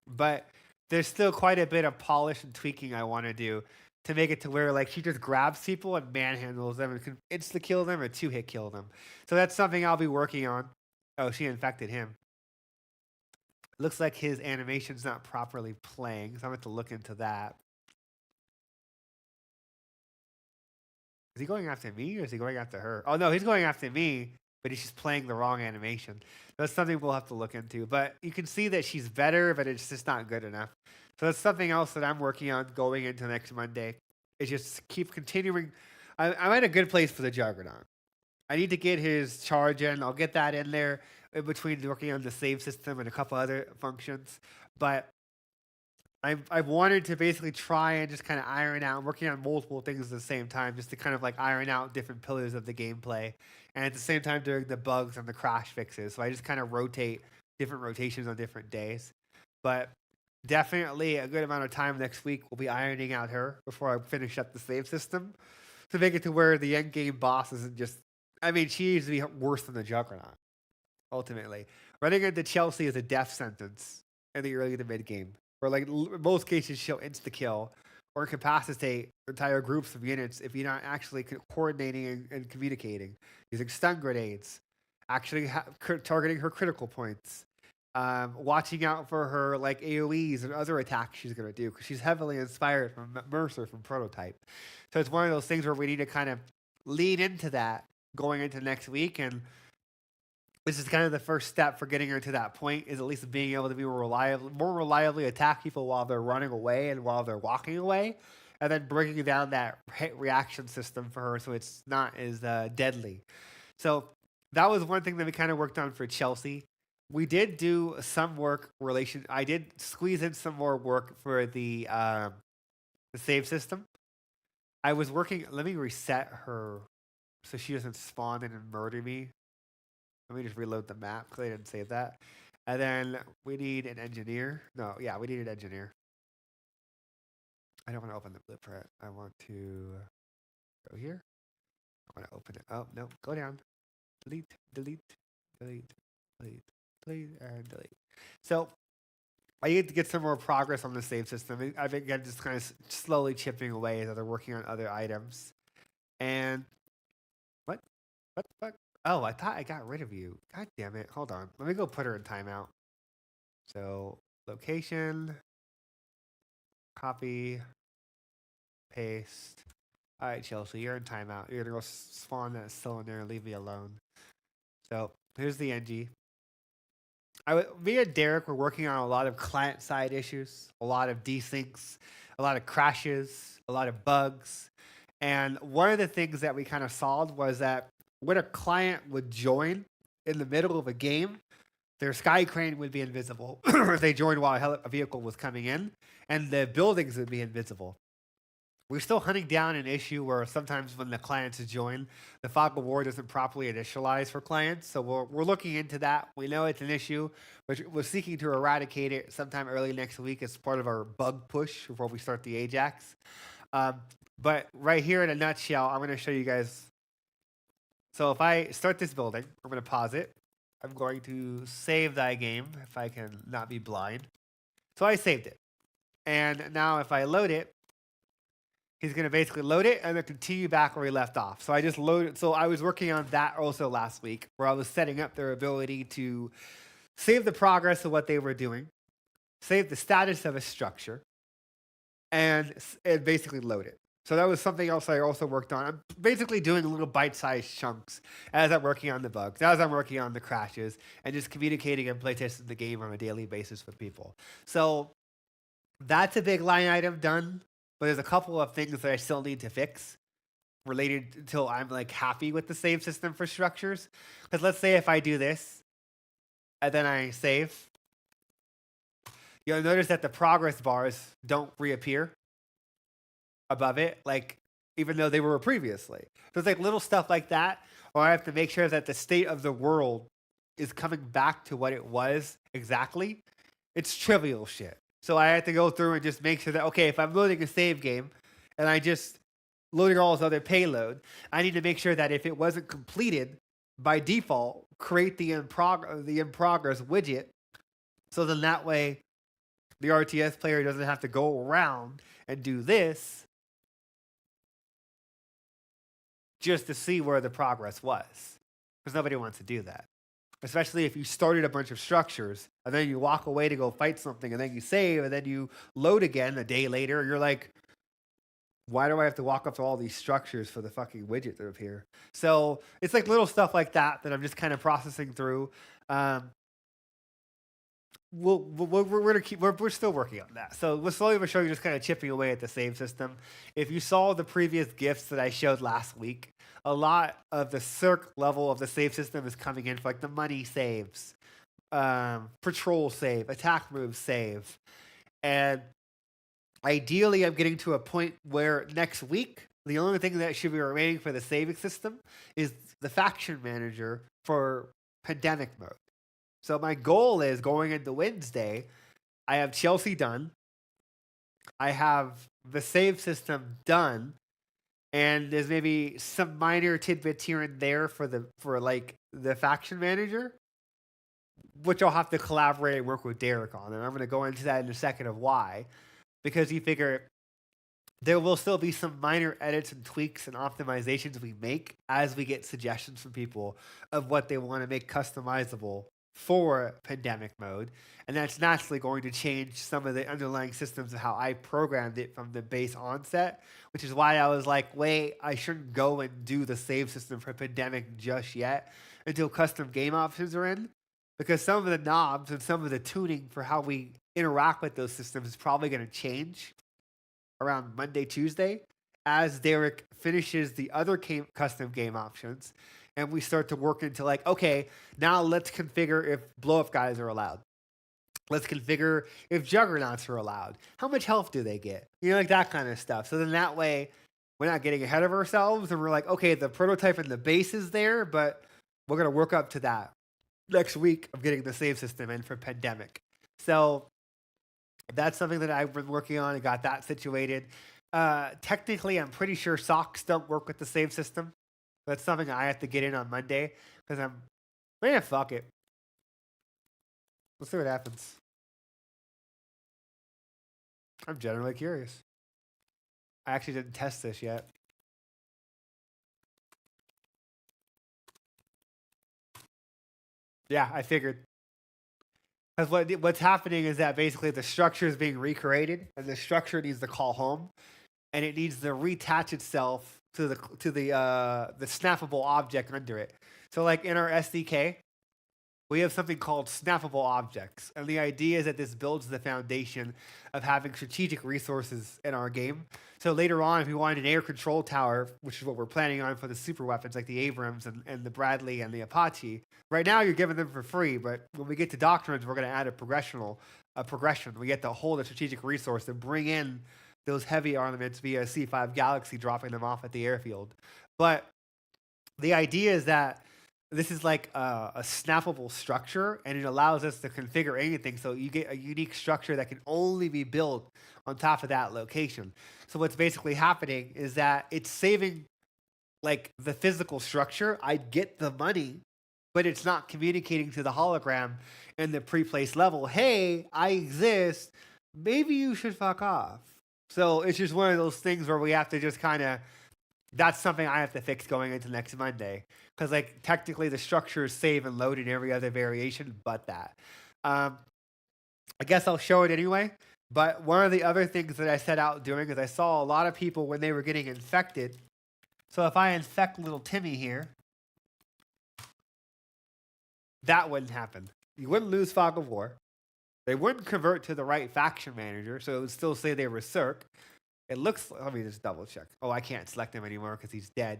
But there's still quite a bit of polish and tweaking I want to do to make it to where like she just grabs people and manhandles them and can insta kill them or 2-hit kill them. So that's something I'll be working on. Oh, she infected him. Looks like his animation's not properly playing, so I'm going to have to look into that. Is he going after me or is he going after her? Oh no, he's going after me, but he's just playing the wrong animation. That's something we'll have to look into. But you can see that she's better, but it's just not good enough. So that's something else that I'm working on going into next Monday. Is just keep continuing. I'm at a good place for the Juggernaut. I need to get his charge in. I'll get that in there in between working on the save system and a couple other functions. But I've wanted to basically try and just kind of iron out, working on multiple things at the same time, just to kind of like iron out different pillars of the gameplay. And at the same time doing the bugs and the crash fixes. So I just kind of rotate different rotations on different days. But definitely a good amount of time next week will be ironing out her before I finish up the save system to make it to where the end game boss isn't just, I mean, she needs to be worse than the Juggernaut, ultimately. Running into Chelsea is a death sentence in the early to mid game, where like in most cases she'll insta-kill or incapacitate entire groups of units if you're not actually coordinating and communicating, using stun grenades, actually targeting her critical points, watching out for her like AoEs and other attacks she's going to do, because she's heavily inspired from Mercer from Prototype. So it's one of those things where we need to kind of lean into that going into next week, and this is kind of the first step for getting her to that point, is at least being able to be more reliably attack people while they're running away and while they're walking away, and then bringing down that hit reaction system for her so it's not as deadly. So that was one thing that we kind of worked on for Chelsea. We did do some work I did squeeze in some more work for the save system. I was working, let me reset her so she doesn't spawn in and murder me. Let me just reload the map because I didn't save that. And then we need an engineer. No, yeah, we need an engineer. I don't want to open the blueprint. I want to go here. I want to open it. Oh, no, go down. Delete, delete, delete, delete, delete, and delete. So I need to get some more progress on the save system. I've been just kind of slowly chipping away as they're working on other items. And what the fuck? Oh, I thought I got rid of you. God damn it. Hold on. Let me go put her in timeout. So, location, copy, paste. All right, Chelsea, you're in timeout. You're going to go spawn that cylinder and leave me alone. So, here's the NG. Me and Derek were working on a lot of client-side issues, a lot of desyncs, a lot of crashes, a lot of bugs. And one of the things that we kind of solved was that when a client would join in the middle of a game, their sky crane would be invisible if they joined while a vehicle was coming in, and the buildings would be invisible. We're still hunting down an issue where sometimes when the clients join, the fog of war doesn't properly initialize for clients. So we're looking into that. We know it's an issue, but we're seeking to eradicate it sometime early next week as part of our bug push before we start the Ajax. But right here in a nutshell, I'm going to show you guys. So if I start this building, I'm going to pause it. I'm going to save thy game if I can not be blind. So I saved it. And now if I load it, he's going to basically load it and then continue back where he left off. So I just loaded. So I was working on that also last week, where I was setting up their ability to save the progress of what they were doing, save the status of a structure, and basically load it. So that was something else I also worked on. I'm basically doing little bite-sized chunks as I'm working on the bugs, as I'm working on the crashes, and just communicating and playtesting the game on a daily basis with people. So that's a big line item done, but there's a couple of things that I still need to fix related until I'm like happy with the save system for structures. Because let's say if I do this and then I save, you'll notice that the progress bars don't reappear above it, like even though they were previously. So it's like little stuff like that, or I have to make sure that the state of the world is coming back to what it was exactly. It's trivial shit. So I have to go through and just make sure that, okay, if I'm loading a save game and I just loading all this other payload, I need to make sure that if it wasn't completed by default, create the in progress widget. So then that way the RTS player doesn't have to go around and do this just to see where the progress was. Because nobody wants to do that. Especially if you started a bunch of structures and then you walk away to go fight something and then you save and then you load again a day later and you're like, why do I have to walk up to all these structures for the fucking widget to appear? So it's like little stuff like that that I'm just kind of processing through. We're still working on that. So we're slowly but surely just kind of chipping away at the save system. If you saw the previous GIFs that I showed last week, a lot of the CERC level of the save system is coming in for like the money saves, patrol save, attack move save. And ideally, I'm getting to a point where next week, the only thing that should be remaining for the saving system is the faction manager for pandemic mode. So my goal is going into Wednesday, I have Chelsea done. I have the save system done. And there's maybe some minor tidbits here and there for the faction manager, which I'll have to collaborate and work with Derek on. And I'm going to go into that in a second of why. Because you figure there will still be some minor edits and tweaks and optimizations we make as we get suggestions from people of what they want to make customizable for pandemic mode. And that's naturally going to change some of the underlying systems of how I programmed it from the base onset, which is why I was like, wait, I shouldn't go and do the save system for pandemic just yet until custom game options are in. Because some of the knobs and some of the tuning for how we interact with those systems is probably going to change around Monday, Tuesday, as Derek finishes the other custom game options, and we start to work into like, okay, now let's configure if blow-up guys are allowed. Let's configure if juggernauts are allowed. How much health do they get? You know, like that kind of stuff. So then that way, we're not getting ahead of ourselves, and we're like, okay, the prototype and the base is there, but we're going to work up to that next week of getting the save system in for pandemic. So that's something that I've been working on and got that situated. Technically, I'm pretty sure socks don't work with the save system. That's something I have to get in on Monday because fuck it. Let's see what happens. I'm generally curious. I actually didn't test this yet. Yeah, I figured. Because what's happening is that basically the structure is being recreated, and the structure needs to call home, and it needs to reattach itself to the snappable object under it. So, like in our SDK, we have something called snappable objects, and the idea is that this builds the foundation of having strategic resources in our game. So later on, if we wanted an air control tower, which is what we're planning on for the super weapons like the Abrams and the Bradley and the Apache, right now you're giving them for free, but when we get to doctrines, we're going to add a progression. We get to hold a strategic resource and bring in those heavy armaments via C5 Galaxy, dropping them off at the airfield. But the idea is that this is like a snappable structure, and it allows us to configure anything. So you get a unique structure that can only be built on top of that location. So what's basically happening is that it's saving like the physical structure. I get the money, but it's not communicating to the hologram in the pre-placed level. Hey, I exist. Maybe you should fuck off. So it's just one of those things where we have to just kind of, that's something I have to fix going into next Monday. Because like technically the structure is save and load in every other variation but that. I guess I'll show it anyway. But one of the other things that I set out doing is I saw a lot of people when they were getting infected. So if I infect little Timmy here, that wouldn't happen. You wouldn't lose Fog of War. They wouldn't convert to the right faction manager, so it would still say they were CERC. It looks, let me just double check. Oh, I can't select him anymore because he's dead.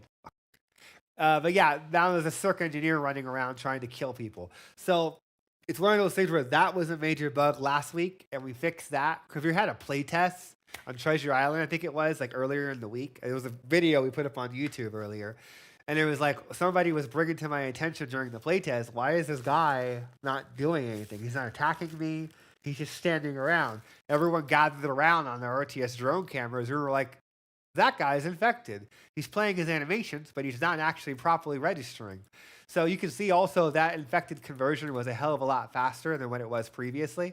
But yeah, now there's a CERC engineer running around trying to kill people. So it's one of those things where that was a major bug last week, and we fixed that. Because we had a playtest on Treasure Island, I think it was, like earlier in the week. It was a video we put up on YouTube earlier. And it was like somebody was bringing to my attention during the playtest, why is this guy not doing anything? He's not attacking me. He's just standing around. Everyone gathered around on their RTS drone cameras. We were like, that guy's infected. He's playing his animations, but he's not actually properly registering. So you can see also that infected conversion was a hell of a lot faster than what it was previously.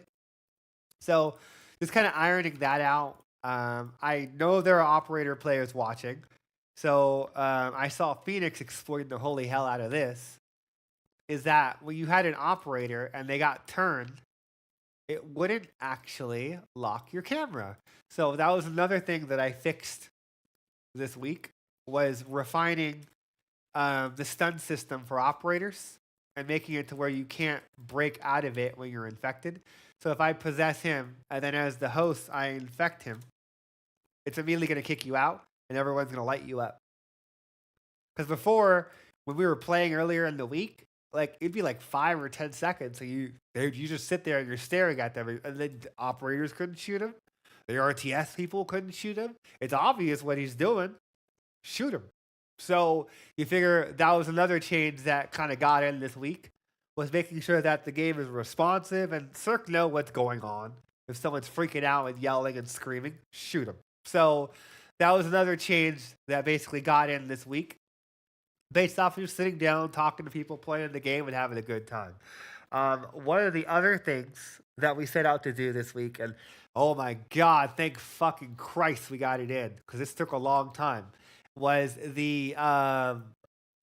So just kind of ironing that out. I know there are operator players watching. So I saw Phoenix exploiting the holy hell out of this. Is that when you had an operator and they got turned, it wouldn't actually lock your camera. So that was another thing that I fixed this week, was refining the stun system for operators and making it to where you can't break out of it when you're infected. So if I possess him and then as the host I infect him, it's immediately going to kick you out and everyone's going to light you up. Because before, when we were playing earlier in the week, like it'd be like 5 or 10 seconds. So you just sit there and you're staring at them, and then the operators couldn't shoot him. The RTS people couldn't shoot him. It's obvious what he's doing. Shoot him. So you figure that was another change that kind of got in this week, was making sure that the game is responsive and CERC know what's going on. If someone's freaking out and yelling and screaming, shoot them. So that was another change that basically got in this week, based off of just sitting down, talking to people, playing the game, and having a good time. One of the other things that we set out to do this week, and oh my God, thank fucking Christ we got it in, because this took a long time, was the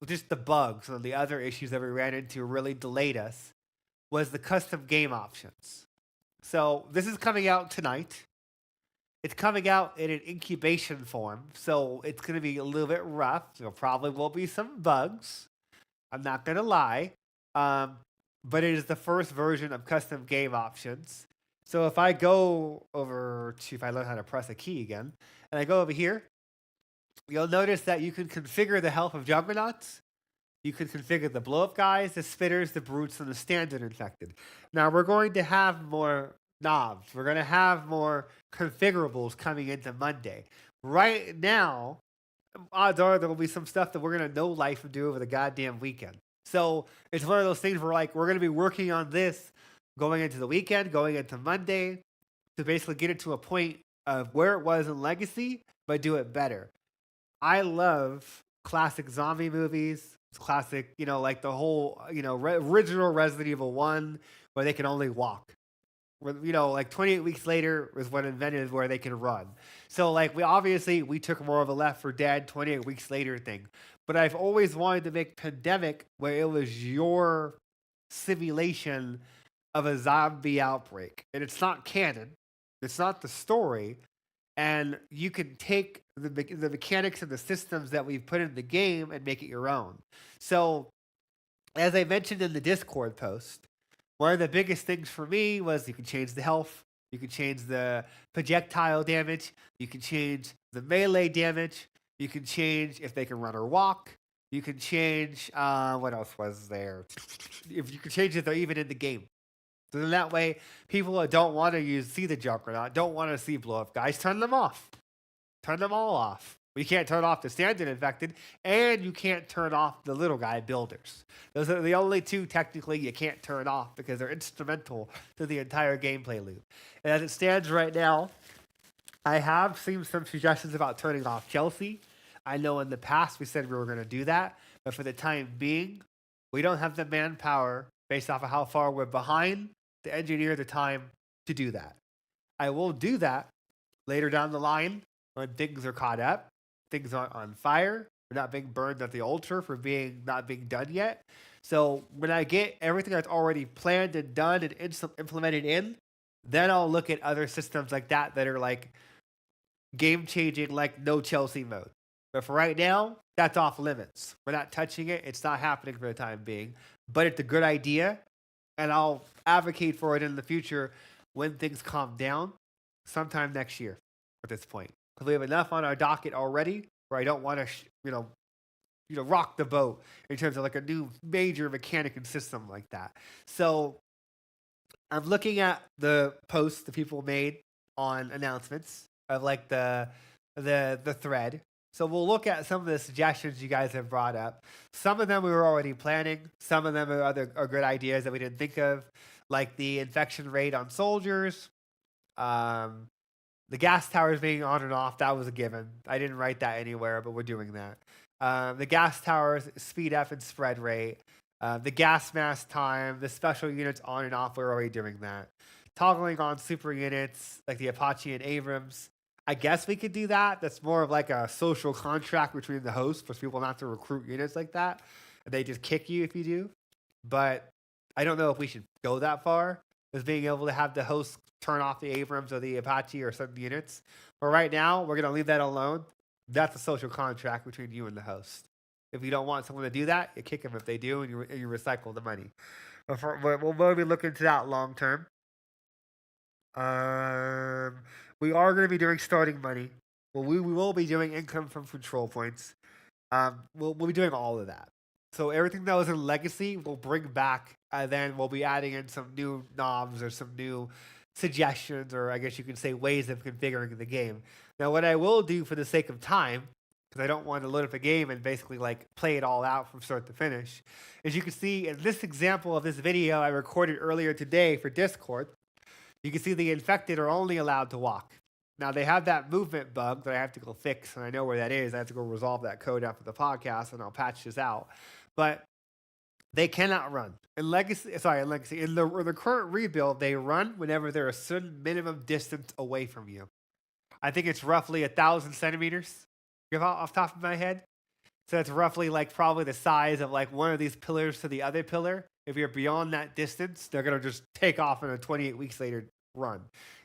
just the bugs and the other issues that we ran into really delayed us, was the custom game options. So this is coming out tonight. It's coming out in an incubation form, so it's going to be a little bit rough. There probably will be some bugs. I'm not going to lie. But it is the first version of custom game options. So if I go over to, if I learn how to press a key again, and I go over here, you'll notice that you can configure the health of juggernauts. You can configure the blow-up guys, the spitters, the brutes, and the standard infected. Now we're going to have more knobs. We're going to have more configurables coming into Monday. Right now, odds are there will be some stuff that we're going to no life and do over the goddamn weekend. So it's one of those things where like we're going to be working on this going into the weekend, going into Monday, to basically get it to a point of where it was in Legacy, but do it better. I love classic zombie movies. It's classic, like the whole, original Resident Evil 1, where they can only walk. Like 28 weeks later is when invented where they can run. So like we took more of a Left 4 Dead 28 weeks later thing. But I've always wanted to make Pandemic where it was your simulation of a zombie outbreak. And it's not canon. It's not the story. And you can take the mechanics and the systems that we've put in the game and make it your own. So as I mentioned in the Discord post, one of the biggest things for me was you can change the health, you can change the projectile damage, you can change the melee damage, you can change if they can run or walk, you can change, what else was there? If you can change it, they're even in the game. So then that way, people that don't want to see the Juggernaut, don't want to see blow-up guys, turn them off. Turn them all off. You can't turn off the standard infected, and you can't turn off the little guy builders. Those are the only two technically you can't turn off because they're instrumental to the entire gameplay loop. And as it stands right now, I have seen some suggestions about turning off Chelsea. I know in the past we said we were going to do that, but for the time being, we don't have the manpower based off of how far we're behind to engineer the time to do that. I will do that later down the line when things are caught up. Things aren't on fire. We're not being burned at the altar for not being done yet. So when I get everything that's already planned and done and implemented in, Then I'll look at other systems like that are like game changing, like no Chelsea mode. But for right now, that's off limits. We're not touching it. It's not happening for the time being. But it's a good idea, and I'll advocate for it in the future when things calm down, sometime next year. At this point, because we have enough on our docket already, where I don't want to, rock the boat in terms of like a new major mechanic and system like that. So I'm looking at the posts the people made on announcements of like the thread. So we'll look at some of the suggestions you guys have brought up. Some of them we were already planning. Some of them are good ideas that we didn't think of, like the infection rate on soldiers. The gas towers being on and off, that was a given. I didn't write that anywhere, but we're doing that. The gas towers, speed up and spread rate. The gas mask time, the special units on and off, we're already doing that. Toggling on super units, like the Apache and Abrams. I guess we could do that. That's more of like a social contract between the hosts for people not to recruit units like that. They just kick you if you do. But I don't know if we should go that far as being able to have the host turn off the Abrams or the Apache or some units. But right now, we're going to leave that alone. That's a social contract between you and the host. If you don't want someone to do that, you kick them if they do, and you recycle the money. We'll be looking into that long term. We are going to be doing starting money. Well, we will be doing income from control points. We'll be doing all of that. So everything that was in Legacy, we'll bring back, and then we'll be adding in some new knobs or some new suggestions, or I guess you can say ways of configuring the game. Now, what I will do for the sake of time, because I don't want to load up a game and basically like play it all out from start to finish, as you can see in this example of this video I recorded earlier today for Discord, you can see the infected are only allowed to walk. Now, they have that movement bug that I have to go fix, and I know where that is. I have to go resolve that code after the podcast, and I'll patch this out. But they cannot run. In Legacy, in the current rebuild, they run whenever they're a certain minimum distance away from you. I think it's roughly 1,000 centimeters, off the top of my head. So it's roughly like probably the size of like one of these pillars to the other pillar. If you're beyond that distance, they're going to just take off in a 28 weeks later run.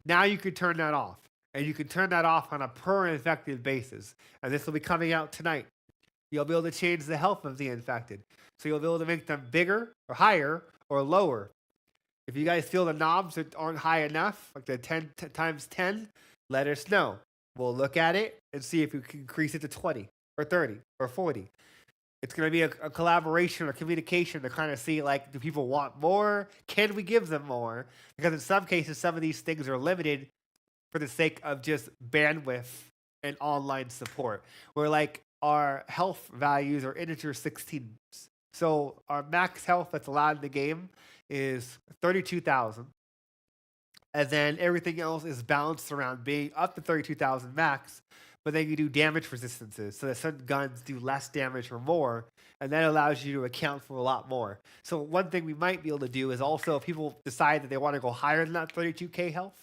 Now you could turn that off. And you can turn that off on a per infected basis. And this will be coming out tonight. You'll be able to change the health of the infected. So you'll be able to make them bigger or higher or lower. If you guys feel the knobs aren't high enough, like the 10 times 10, let us know. We'll look at it and see if we can increase it to 20 or 30 or 40. It's going to be a collaboration or communication to kind of see, like, do people want more? Can we give them more? Because in some cases, some of these things are limited for the sake of just bandwidth and online support. Where, like, our health values are integer 16s. So our max health that's allowed in the game is 32,000. And then everything else is balanced around being up to 32,000 max. But then you do damage resistances. So that certain guns do less damage or more. And that allows you to account for a lot more. So one thing we might be able to do is also, if people decide that they want to go higher than that 32k health,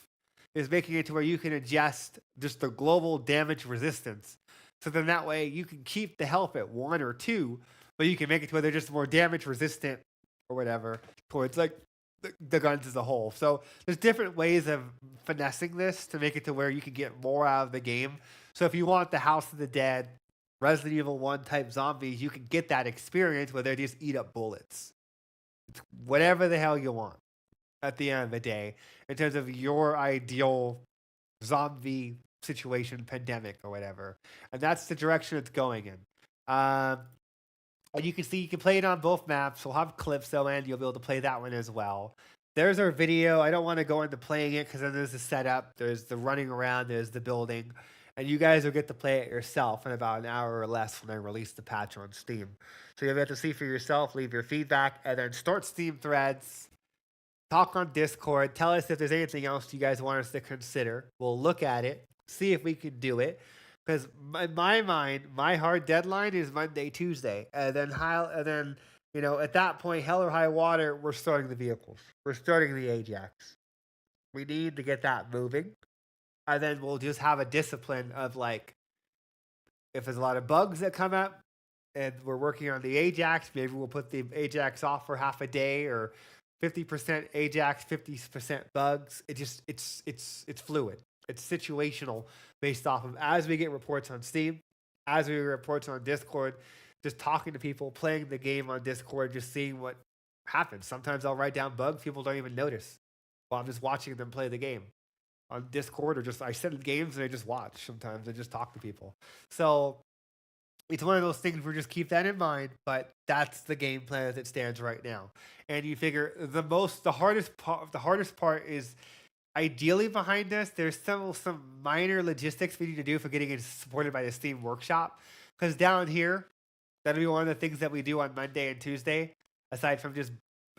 is making it to where you can adjust just the global damage resistance. So then that way you can keep the health at 1 or 2, but you can make it to where they're just more damage resistant or whatever towards like the guns as a whole. So there's different ways of finessing this to make it to where you can get more out of the game. So if you want the House of the Dead, Resident Evil 1 type zombies, you can get that experience where they just eat up bullets. It's whatever the hell you want at the end of the day in terms of your ideal zombie situation, pandemic or whatever. And that's the direction it's going in. And you can see you can play it on both maps. We'll have Calypso and you'll be able to play that one as well. There's our video. I don't want to go into playing it because then there's the setup, there's the running around, there's the building. And you guys will get to play it yourself in about an hour or less when I release the patch on Steam. So you'll be able to see for yourself, leave your feedback, and then start Steam threads, talk on Discord, tell us if there's anything else you guys want us to consider. We'll look at it, see if we can do it. Because in my mind, my hard deadline is Monday, Tuesday. And then, at that point, hell or high water, we're starting the vehicles. We're starting the Ajax. We need to get that moving. And then we'll just have a discipline of, like, if there's a lot of bugs that come up and we're working on the Ajax, maybe we'll put the Ajax off for half a day or 50% Ajax, 50% bugs. It's fluid. It's situational based off of as we get reports on Steam, as we get reports on Discord, just talking to people, playing the game on Discord, just seeing what happens. Sometimes I'll write down bugs people don't even notice while I'm just watching them play the game on Discord, or just I send games and I just watch. Sometimes I just talk to people. So it's one of those things where just keep that in mind, but that's the game plan as it stands right now. And you figure the hardest part is ideally behind us. There's some minor logistics we need to do for getting it supported by the Steam Workshop. Because down here, that'll be one of the things that we do on Monday and Tuesday, aside from just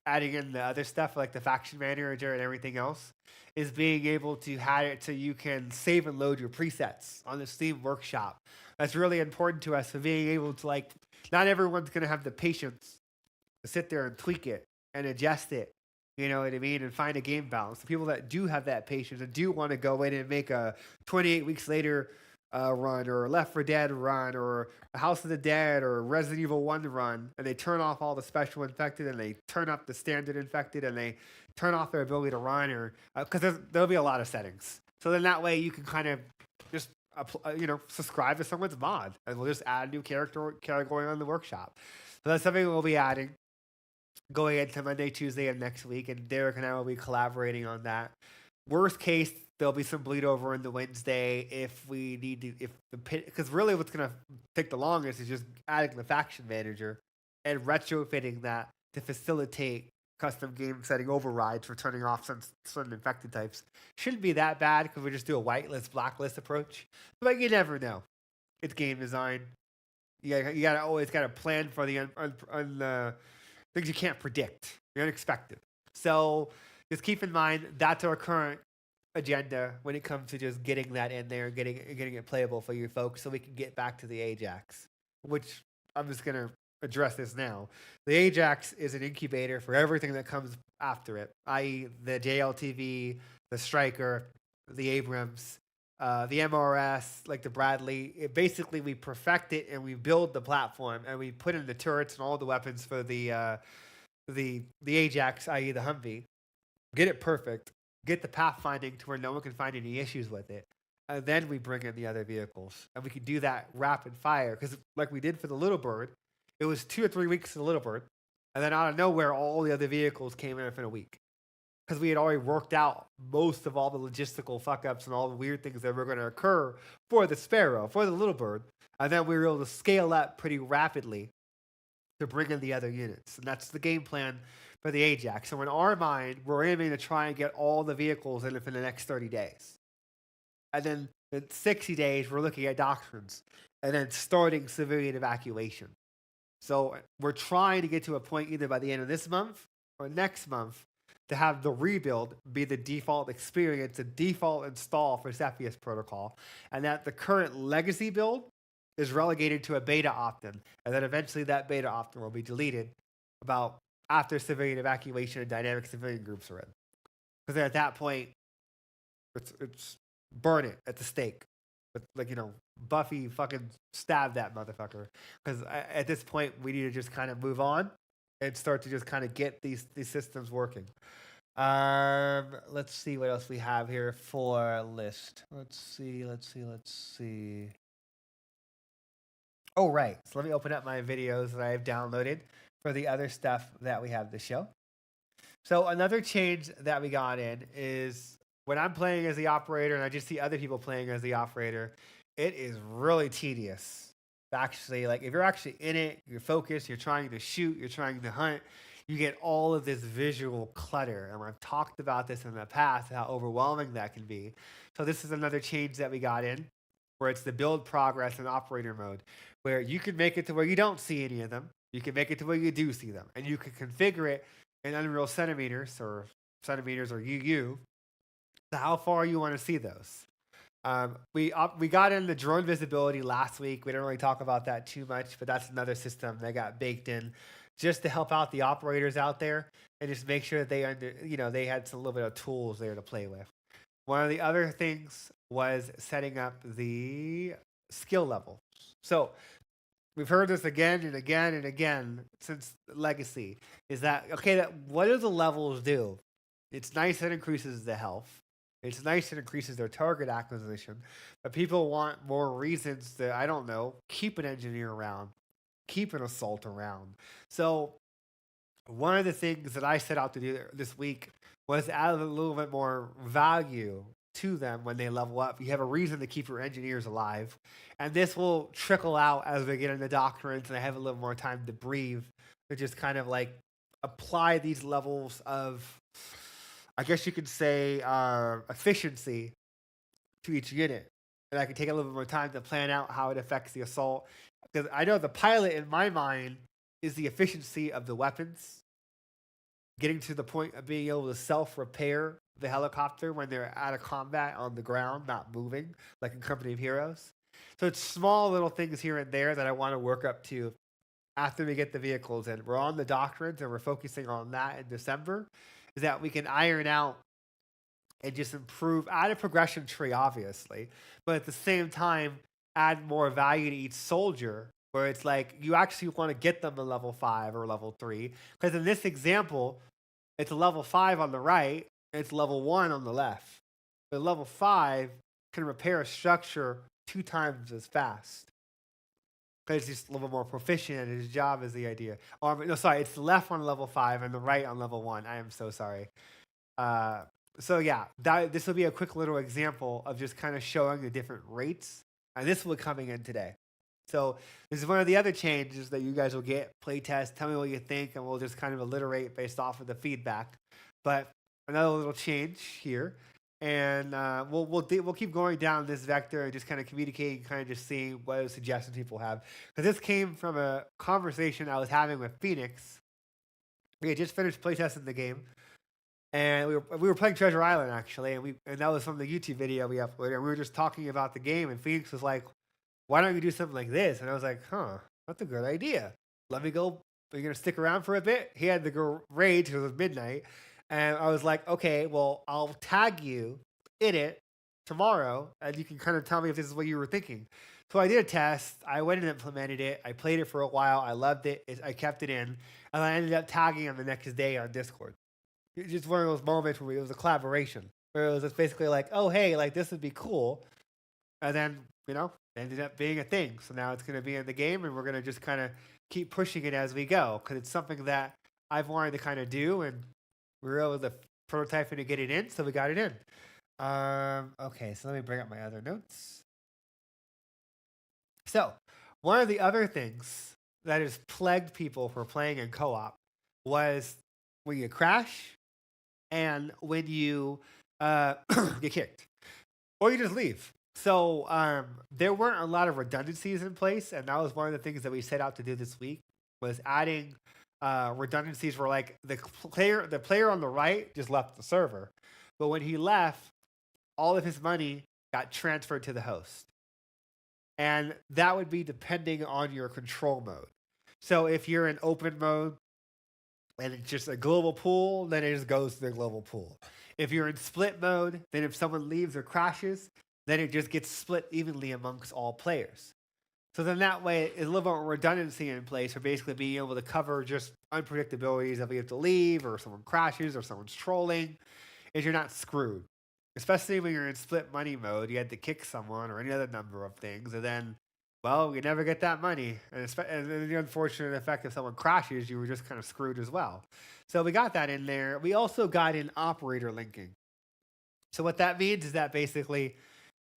adding in the other stuff like the faction manager and everything else, is being able to have it so you can save and load your presets on the Steam Workshop. That's really important to us, for being able to, like, not everyone's going to have the patience to sit there and tweak it and adjust it, you know what I mean, and find a game balance. The people that do have that patience and do want to go in and make a 28 weeks later run, or a Left 4 Dead run, or a House of the Dead, or Resident Evil 1 run, and they turn off all the special infected, and they turn up the standard infected, and they turn off their ability to run, or because there'll be a lot of settings. So then that way you can kind of just subscribe to someone's mod, and we'll just add a new category on the workshop. So that's something we'll be adding going into Monday, Tuesday, and next week, and Derek and I will be collaborating on that. Worst case, there'll be some bleed over into Wednesday if we need to, because really what's going to take the longest is just adding the faction manager and retrofitting that to facilitate custom game setting overrides for turning off some infected types. Shouldn't be that bad because we just do a whitelist, blacklist approach. But you never know. It's game design. You gotta always got to plan for the things you can't predict, the unexpected. So just keep in mind that's our current agenda when it comes to just getting that in there, getting it playable for you folks, so we can get back to the Ajax, which I'm just gonna address this now. The Ajax is an incubator for everything that comes after it, i.e. the JLTV, the Striker, the Abrams, the MRS, like the Bradley. Basically, we perfect it and we build the platform and we put in the turrets and all the weapons for the Ajax, i.e. the Humvee. Get it perfect. Get the pathfinding to where no one can find any issues with it. And then we bring in the other vehicles. And we can do that rapid fire. Because like we did for the Little Bird, it was 2 or 3 weeks for the Little Bird. And then out of nowhere, all the other vehicles came in within a week. Because we had already worked out most of all the logistical fuck-ups and all the weird things that were going to occur for the Sparrow, for the Little Bird. And then we were able to scale up pretty rapidly to bring in the other units. And that's the game plan for the Ajax. So in our mind, we're aiming to try and get all the vehicles in within the next 30 days. And then in 60 days, we're looking at doctrines. And then starting civilian evacuation. So we're trying to get to a point either by the end of this month or next month to have the rebuild be the default experience, the default install for Cepheus Protocol. And that the current legacy build is relegated to a beta opt-in. And then eventually that beta opt-in will be deleted about after civilian evacuation and dynamic civilian groups are in. Because then at that point, it's burn it at the stake. Like, Buffy fucking stab that motherfucker. Because at this point, we need to just kind of move on and start to just kind of get these systems working. Let's see what else we have here for a list. Let's see. Oh, right. So let me open up my videos that I have downloaded for the other stuff that we have to show. So another change that we got in is when I'm playing as the operator and I just see other people playing as the operator, it is really tedious. Actually, like if you're actually in it, you're focused, you're trying to shoot, you're trying to hunt, you get all of this visual clutter. And I've talked about this in the past, how overwhelming that can be. So this is another change that we got in, where it's the build progress and operator mode, where you can make it to where you don't see any of them. You can make it to where you do see them. And you can configure it in Unreal centimeters or UU to how far you want to see those. We got in the drone visibility last week. We didn't really talk about that too much, but that's another system that got baked in just to help out the operators out there and just make sure that they had a little bit of tools there to play with. One of the other things was setting up the skill level. So we've heard this again and again and again since Legacy, is that, okay, that what do the levels do? It's nice that it increases the health. It's nice that it increases their target acquisition. But people want more reasons to, I don't know, keep an engineer around, keep an assault around. So one of the things that I set out to do this week was add a little bit more value to them when they level up. You have a reason to keep your engineers alive. And this will trickle out as we get into doctrines and I have a little more time to breathe, to just kind of like apply these levels of, I guess you could say, efficiency to each unit. And I can take a little bit more time to plan out how it affects the assault. Because I know the pilot in my mind is the efficiency of the weapons, getting to the point of being able to self-repair the helicopter when they're out of combat on the ground, not moving, like in Company of Heroes. So it's small little things here and there that I want to work up to after we get the vehicles in. We're on the doctrines and we're focusing on that in December, is that we can iron out and just improve, add a progression tree, obviously, but at the same time, add more value to each soldier, where it's like you actually want to get them to level 5 or level 3. Because in this example, it's a level 5 on the right, and it's level 1 on the left. But level 5 can repair a structure 2 times as fast. Because he's a little more proficient at his job, is the idea. Or, no, sorry, it's the left on level 5 and the right on level 1. I am so sorry. So yeah, this will be a quick little example of just kind of showing the different rates. And this will be coming in today. So this is one of the other changes that you guys will get. Playtest, tell me what you think, and we'll just kind of alliterate based off of the feedback. But another little change here. And we'll keep going down this vector and just kind of communicating, kind of just seeing what suggestions people have. Because this came from a conversation I was having with Phoenix. We had just finished playtesting the game. And we were playing Treasure Island, actually, and that was from the YouTube video we uploaded. And we were just talking about the game, and Phoenix was like, why don't you do something like this? And I was like, that's a good idea. Let me go. Are you going to stick around for a bit? He had to go rage because it was midnight. And I was like, okay, well, I'll tag you in it tomorrow, and you can kind of tell me if this is what you were thinking. So I did a test. I went and implemented it. I played it for a while. I loved it. I kept it in. And I ended up tagging him the next day on Discord. It's just one of those moments where it was a collaboration, where it was just basically like, oh, hey, like this would be cool. And then, it ended up being a thing. So now it's going to be in the game, and we're going to just kind of keep pushing it as we go, because it's something that I've wanted to kind of do, and we were able to prototype it and get it in, so we got it in. Okay, so let me bring up my other notes. So one of the other things that has plagued people for playing in co-op was when you crash and when you get kicked, or you just leave. So there weren't a lot of redundancies in place, and that was one of the things that we set out to do this week, was adding redundancies where like the player on the right just left the server, but when he left, all of his money got transferred to the host, and that would be depending on your control mode. So if you're in open mode and it's just a global pool, then it just goes to the global pool. If you're in split mode, then if someone leaves or crashes, then it just gets split evenly amongst all players. So then that way, it's a little bit of redundancy in place for basically being able to cover just unpredictabilities of you have to leave, or someone crashes, or someone's trolling, and you're not screwed. Especially when you're in split money mode, you had to kick someone or any other number of things, and then, well, you never get that money. And the unfortunate effect, if someone crashes, you were just kind of screwed as well. So we got that in there. We also got in operator linking. So what that means is that basically,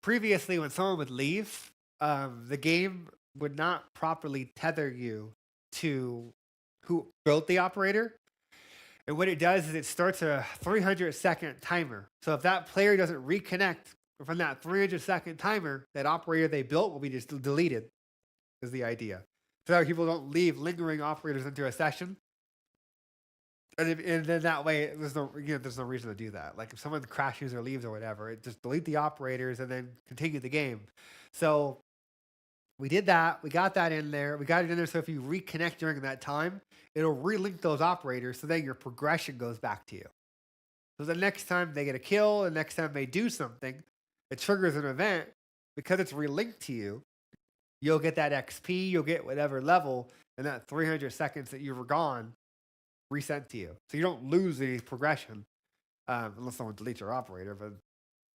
previously when someone would leave, the game would not properly tether you to who built the operator. And what it does is it starts a 300-second timer. So if that player doesn't reconnect from that 300-second timer, that operator they built will be just deleted, is the idea. So that people don't leave lingering operators into a session. And then that way, there's no reason to do that. Like if someone crashes or leaves or whatever, it just delete the operators and then continue the game. So we did that. We got that in there. We got it in there so if you reconnect during that time, it'll relink those operators, so then your progression goes back to you. So the next time they get a kill, the next time they do something, it triggers an event because it's relinked to you. you'll get that XP, you'll get whatever level, and that 300 seconds that you were gone reset to you. So you don't lose any progression, unless someone deletes your operator, but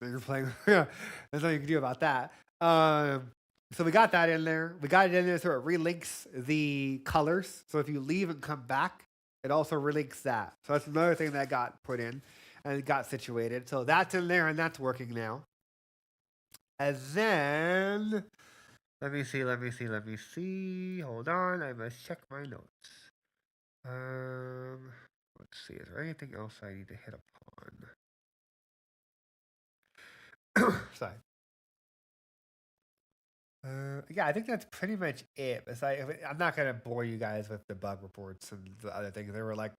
you're playing. There's nothing you can do about that. So we got that in there. We got it in there so it relinks the colors. So if you leave and come back, it also relinks that. So that's another thing that got put in and it got situated. So that's in there and that's working now. And then, let me see. Hold on, I must check my notes. Let's see, is there anything else I need to hit upon? Sorry. Yeah, I think that's pretty much it. I'm not gonna bore you guys with the bug reports and the other things. There were like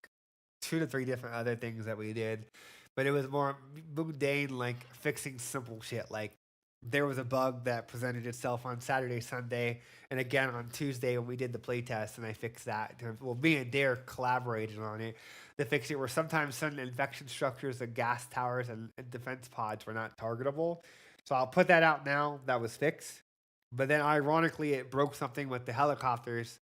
2 to 3 different other things that we did, but it was more mundane, like fixing simple shit. Like there was a bug that presented itself on Saturday, Sunday, and again on Tuesday when we did the playtest, and I fixed that. Well, me and Dare collaborated on it to fix it. Where sometimes certain infection structures, the gas towers, and defense pods were not targetable. So I'll put that out now. That was fixed. But then, ironically, it broke something with the helicopters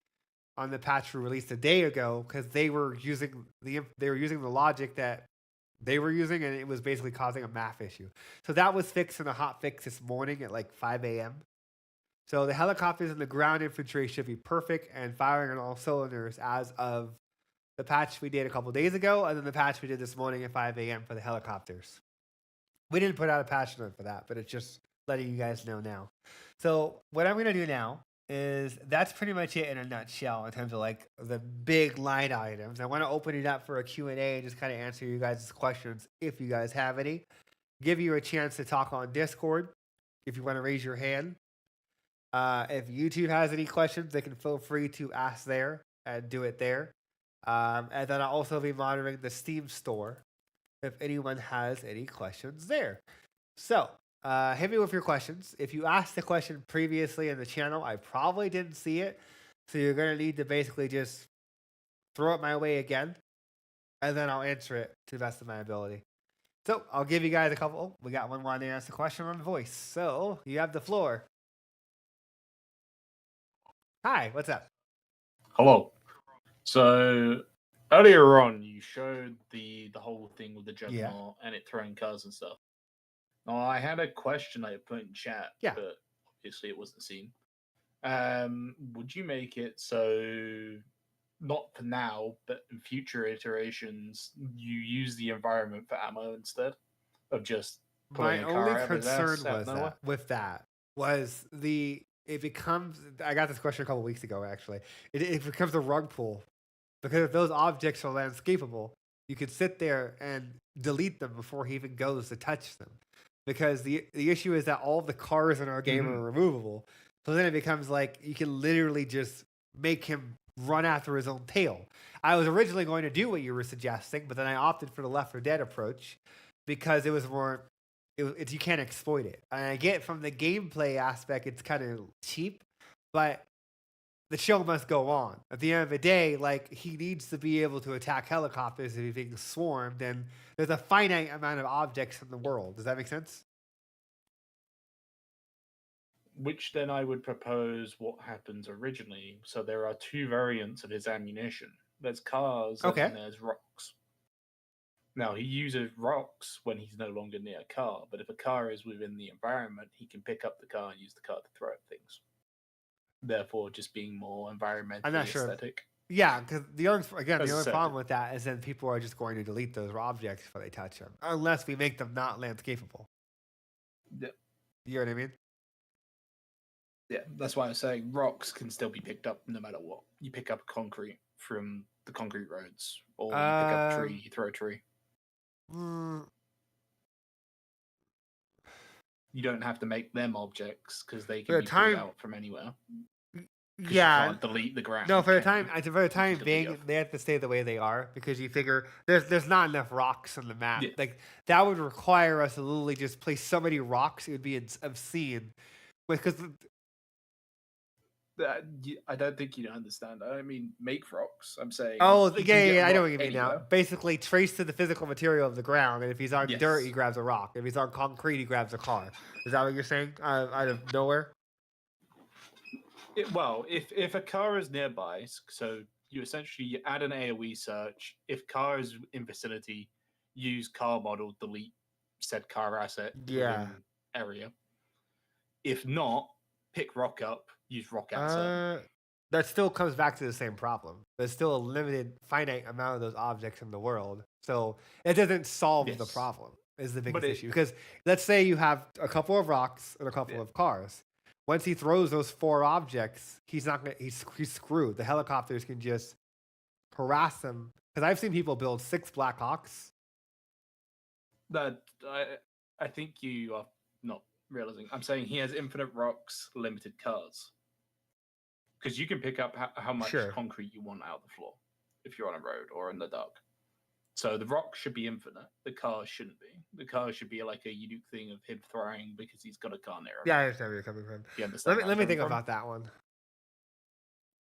on the patch we released a day ago because they were using the logic that they were using, and it was basically causing a math issue. So that was fixed in a hot fix this morning at like 5 a.m. So the helicopters and the ground infantry should be perfect and firing on all cylinders as of the patch we did a couple days ago, and then the patch we did this morning at 5 a.m. for the helicopters. We didn't put out a patch note for that, but it's just letting you guys know now. So what I'm going to do now is that's pretty much it in a nutshell in terms of like the big line items. I want to open it up for a Q&A and just kind of answer you guys' questions if you guys have any. Give you a chance to talk on Discord if you want to raise your hand. If YouTube has any questions, they can feel free to ask there and do it there. And then I'll also be monitoring the Steam store if anyone has any questions there. So hit me with your questions. If you asked the question previously in the channel, I probably didn't see it. So you're going to need to basically just throw it my way again. And then I'll answer it to the best of my ability. So I'll give you guys a couple. Oh, we got one wanting to ask a question on voice. So you have the floor. Hi, what's up? Hello. So earlier on, you showed the whole thing with the Juggernaut and it throwing cars and stuff. Now, I had a question I put in chat, but obviously it wasn't seen. Would you make it so, not for now, but in future iterations, you use the environment for ammo instead of just putting my a car only out of his concern ass out was nowhere? with that was it becomes, I got this question a couple weeks ago actually, it becomes a rug pull because if those objects are landscapable, you could sit there and delete them before he even goes to touch them. Because the issue is that all the cars in our game are removable. So then it becomes like you can literally just make him run after his own tail. I was originally going to do what you were suggesting, but then I opted for the Left 4 Dead approach because it was more, you can't exploit it. And I get from the gameplay aspect, it's kind of cheap, but the show must go on. At the end of the day, like he needs to be able to attack helicopters if he's being swarmed, and there's a finite amount of objects in the world. Does that make sense? Which then I would propose what happens originally. So there are 2 variants of his ammunition. There's cars and then there's rocks. Now, he uses rocks when he's no longer near a car, but if a car is within the environment, he can pick up the car and use the car to throw at things. Therefore, just being more environmentally aesthetic. Yeah, because the only problem with that is then people are just going to delete those objects before they touch them, unless we make them not landscapable. Yeah. You know what I mean? Yeah, that's why I was saying rocks can still be picked up no matter what. You pick up concrete from the concrete roads, or you pick up a tree, you throw a tree. You don't have to make them objects because they can be pulled out from anywhere. Yeah, you can't delete the ground. No, for the time being, they have to stay the way they are because you figure there's not enough rocks on the map. Yeah. Like that would require us to literally just place so many rocks; it would be obscene. Because I don't think you understand. I don't mean make rocks. I'm saying. Oh, yeah, I know what you mean now. Basically, trace to the physical material of the ground, and if he's on dirt, he grabs a rock. If he's on concrete, he grabs a car. Is that what you're saying? Out of nowhere? Well, if a car is nearby, so you essentially add an AoE search. If car is in vicinity, use car model, delete said car asset within area. If not, pick rock up, use rock outside. That still comes back to the same problem. There's still a limited, finite amount of those objects in the world, so it doesn't solve the problem. Is the biggest issue, because let's say you have a couple of rocks and a couple of cars. Once he throws those 4 objects, he's not gonna. He's screwed. The helicopters can just harass him. Because I've seen people build 6 Black Hawks. That I think you are not realizing. I'm saying he has infinite rocks, limited cars. Because you can pick up how much concrete you want out of the floor if you're on a road or in the dark. So the rock should be infinite. The car shouldn't be. The car should be like a unique thing of him throwing because he's got a car near him. Yeah, I understand where you're coming from. You understand let me think about that one.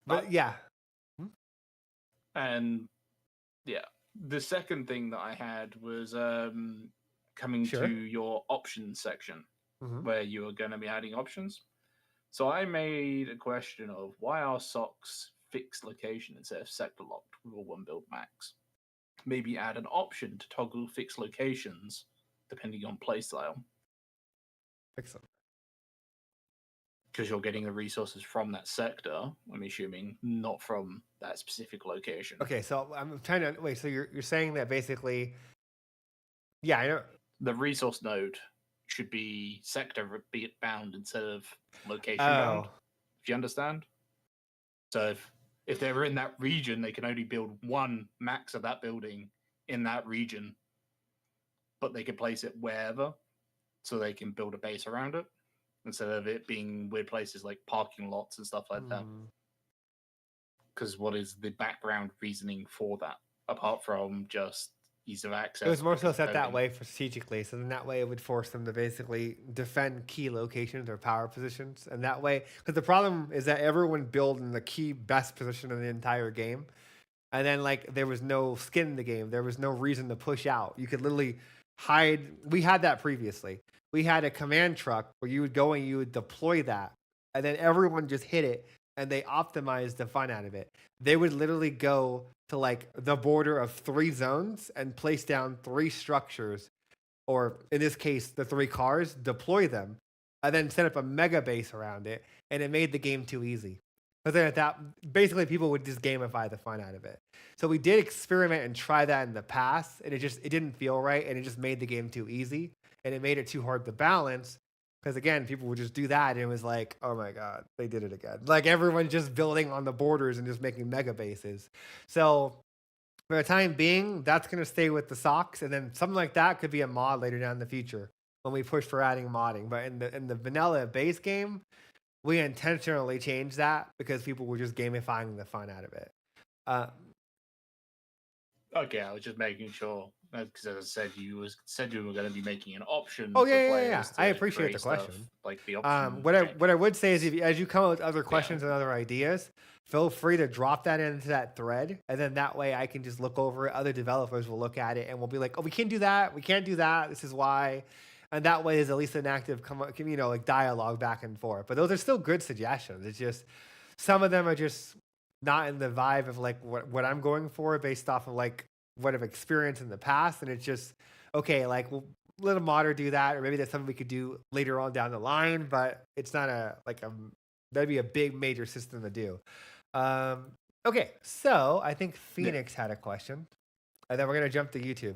But yeah. And yeah, the second thing that I had was coming to your options section where you are going to be adding options. So I made a question of why are socks fixed location instead of sector locked with a 1 build max? Maybe add an option to toggle fixed locations depending on playstyle. Excellent. Because you're getting the resources from that sector, I'm assuming, not from that specific location. Okay, so I'm trying to wait. So you're saying that basically, I know the resource node should be sector bound instead of location bound. If you understand. So if they were in that region, they can only build 1 max of that building in that region, but they could place it wherever, so they can build a base around it instead of it being weird places like parking lots and stuff like that. Because what is the background reasoning for that, apart from just ease of access? It was more so set that way for strategically, so then that way it would force them to basically defend key locations or power positions, and that way, because the problem is that everyone built in the key best position in the entire game, and then like there was no skin in the game, there was no reason to push out. You could literally hide. We had that previously. We had a command truck where you would go and you would deploy that, and then everyone just hit it, and they optimized the fun out of it. They would literally go to like the border of 3 zones and place down 3 structures, or in this case, the 3 cars, deploy them, and then set up a mega base around it, and it made the game too easy. But then at that, basically people would just gamify the fun out of it. So we did experiment and try that in the past, and it didn't feel right, and it just made the game too easy, and it made it too hard to balance. Because again, people would just do that, and it was like, oh my god, they did it again. Like everyone just building on the borders and just making mega bases. So for the time being, that's going to stay with the socks, and then something like that could be a mod later down in the future when we push for adding modding. But in the vanilla base game, we intentionally changed that because people were just gamifying the fun out of it. Okay, I was just making sure because, as I said, you were going to be making an option. Oh yeah. I appreciate the question. Like the option. What I would say is, as you come up with other questions and other ideas, feel free to drop that into that thread, and then that way I can just look over it. Other developers will look at it and we'll be like, oh, we can't do that. We can't do that. This is why. And that way is at least an active, like dialogue back and forth. But those are still good suggestions. It's just some of them are just not in the vibe of like what I'm going for based off of like what I've experienced in the past. And it's just, okay, like we'll let a modder do that, or maybe that's something we could do later on down the line, but it's not that'd be a big major system to do. Okay, so I think Phoenix had a question, and then we're going to jump to YouTube.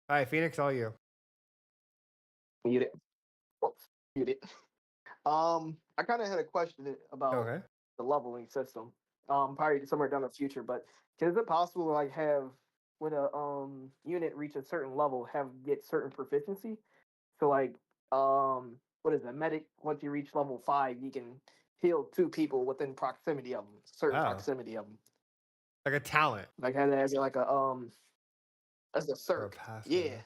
All right, Phoenix, all you. Mute it. Mute it. I kind of had a question about the leveling system. Probably somewhere down the future, but is it possible to like have when a unit reach a certain level, get certain proficiency? So like what is it? Medic, once you reach level 5, you can heal 2 people within proximity of them, proximity of them. Like a talent. Like have that as like a as a CERC. Yeah.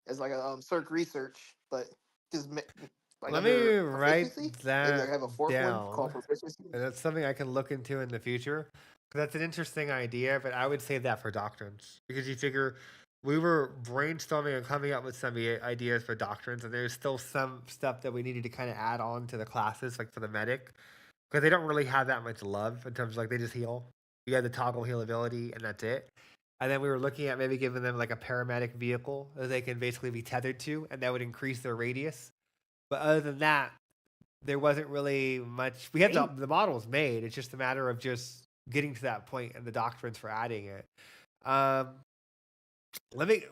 It's like a CERC research, but just like let me write that maybe I have a 4th down. one called proficiency. And that's something I can look into in the future. That's an interesting idea, but I would save that for doctrines, because you figure we were brainstorming and coming up with some ideas for doctrines, and there's still some stuff that we needed to kind of add on to the classes, like for the medic, because they don't really have that much love in terms of like they just heal. You have the toggle heal ability, and that's it. And then we were looking at maybe giving them like a paramedic vehicle that they can basically be tethered to, and that would increase their radius. But other than that, there wasn't really much. We had the models made. It's just a matter of just getting to that point and the doctrines for adding it. Let me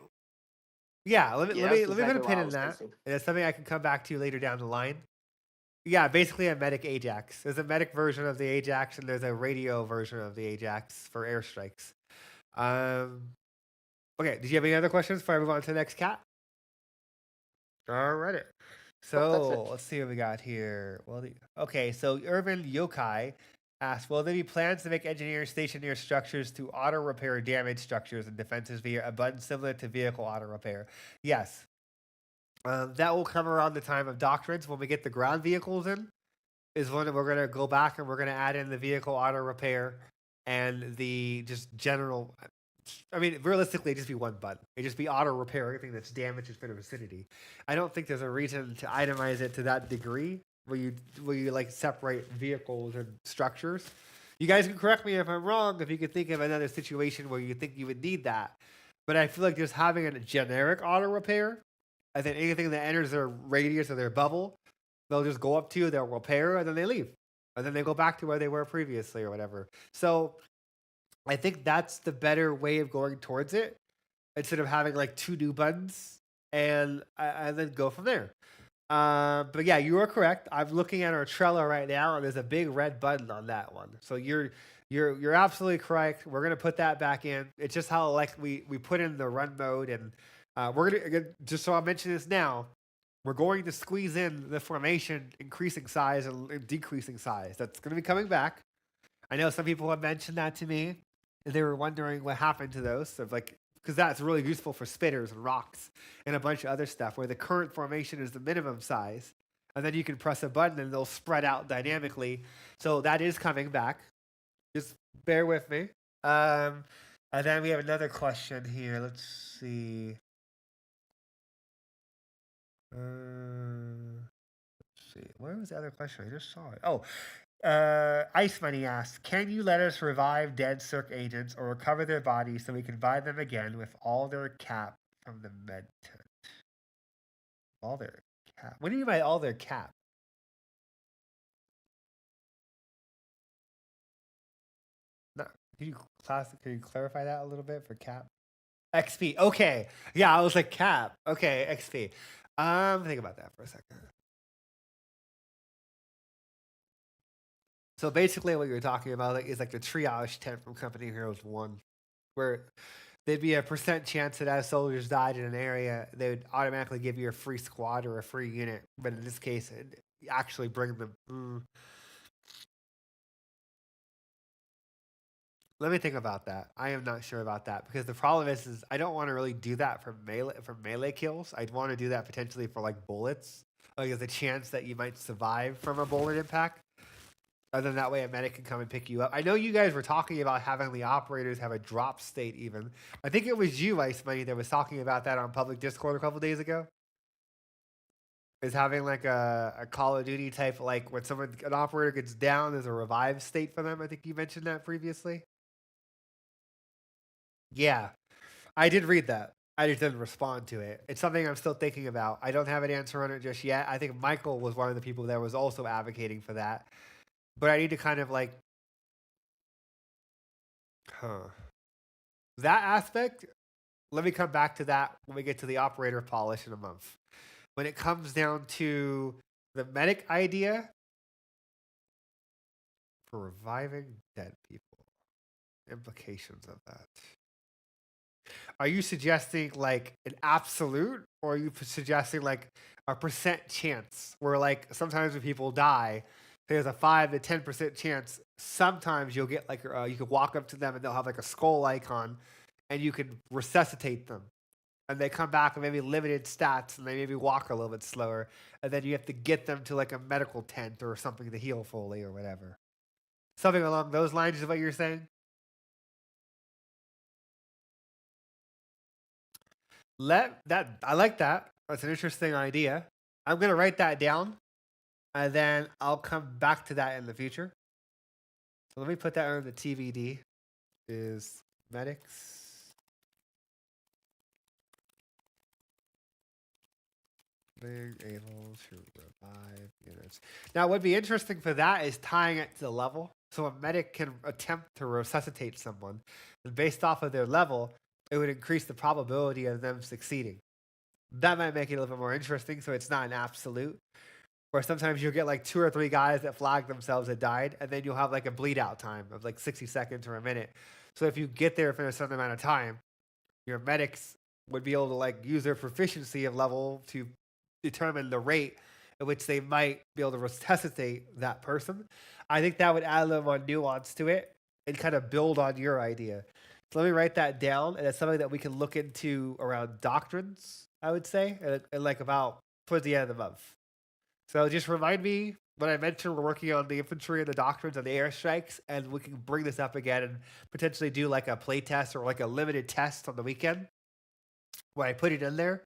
put a pin in that. And it's something I can come back to later down the line. Yeah, basically a medic Ajax. There's a medic version of the Ajax, and there's a radio version of the Ajax for airstrikes. Okay, did you have any other questions before I move on to the next cat? Alrighty. So let's see what we got here. Well, okay, so Irvin Yokai asked, will there be plans to make engineers station near structures to auto repair damaged structures and defenses via a button similar to vehicle auto repair? Yes. That will come around the time of doctrines when we get the ground vehicles in. Is when we're going to go back and we're going to add in the vehicle auto repair and the just general. I mean, realistically, it'd just be one button. It'd just be auto repair everything that's damaged in the vicinity. I don't think there's a reason to itemize it to that degree where you like separate vehicles and structures. You guys can correct me if I'm wrong, if you could think of another situation where you think you would need that. But I feel like just having a generic auto repair, and then anything that enters their radius or their bubble, they'll just go up to, they'll repair, and then they leave. And then they go back to where they were previously or whatever. So I think that's the better way of going towards it, instead of having like 2 new buttons and then go from there. But yeah, you are correct. I'm looking at our Trello right now, and there's a big red button on that one. So you're absolutely correct. We're gonna put that back in. It's just how like we put in the run mode, and we're gonna just so I'll mention this now. We're going to squeeze in the formation increasing size and decreasing size. That's going to be coming back. I know some people have mentioned that to me. They were wondering what happened to those. Of like, because that's really useful for spitters and rocks and a bunch of other stuff where the current formation is the minimum size. And then you can press a button and they'll spread out dynamically. So that is coming back. Just bear with me. And then we have another question here. Let's see. Let's see. Where was the other question? I just saw it. Oh, Ice Money asks, can you let us revive dead CERC agents or recover their bodies so we can buy them again with all their cap from the med tent? All their cap? What do you mean by all their cap? No, can you clarify that a little bit for cap? XP. Okay. Yeah, I was like cap. Okay, XP. Think about that for a second. So basically what you're talking about is like the triage tent from Company Heroes 1, where there'd be a % chance that as soldiers died in an area, they would automatically give you a free squad or a free unit. But in this case, it actually bring them. Let me think about that. I am not sure about that because the problem is I don't want to really do that for melee kills. I'd want to do that potentially for like bullets. Like there's a chance that you might survive from a bullet impact. And then that way a medic can come and pick you up. I know you guys were talking about having the operators have a drop state even. I think it was you, Ice Money, that was talking about that on public Discord a couple days ago. Is having like a Call of Duty type, like when an operator gets down, there's a revive state for them. I think you mentioned that previously. Yeah, I did read that. I just didn't respond to it. It's something I'm still thinking about. I don't have an answer on it just yet. I think Michael was one of the people that was also advocating for that. But I need to kind of like, that aspect, let me come back to that when we get to the operator polish in a month. When it comes down to the medic idea for reviving dead people, implications of that. Are you suggesting like an absolute, or are you suggesting like a % chance where like sometimes when people die, there's a 5 to 10% chance. Sometimes you'll get like you could walk up to them and they'll have like a skull icon, and you can resuscitate them, and they come back with maybe limited stats, and they maybe walk a little bit slower, and then you have to get them to like a medical tent or something to heal fully or whatever. Something along those lines is what you're saying. I like that. That's an interesting idea. I'm gonna write that down, and then I'll come back to that in the future. So let me put that on the TBD. Is medics being able to revive units? Now, what'd be interesting for that is tying it to the level. So a medic can attempt to resuscitate someone, and based off of their level, it would increase the probability of them succeeding. That might make it a little bit more interesting, so it's not an absolute. Or sometimes you'll get like 2 or 3 guys that flag themselves that died, and then you'll have like a bleed out time of like 60 seconds or a minute. So if you get there in a certain amount of time, your medics would be able to like use their proficiency of level to determine the rate at which they might be able to resuscitate that person. I think that would add a little more nuance to it and kind of build on your idea. So let me write that down, and it's something that we can look into around doctrines, I would say, and like about towards the end of the month. So just remind me when I mentioned we're working on the infantry and the doctrines and the airstrikes, and we can bring this up again and potentially do like a play test or like a limited test on the weekend where I put it in there,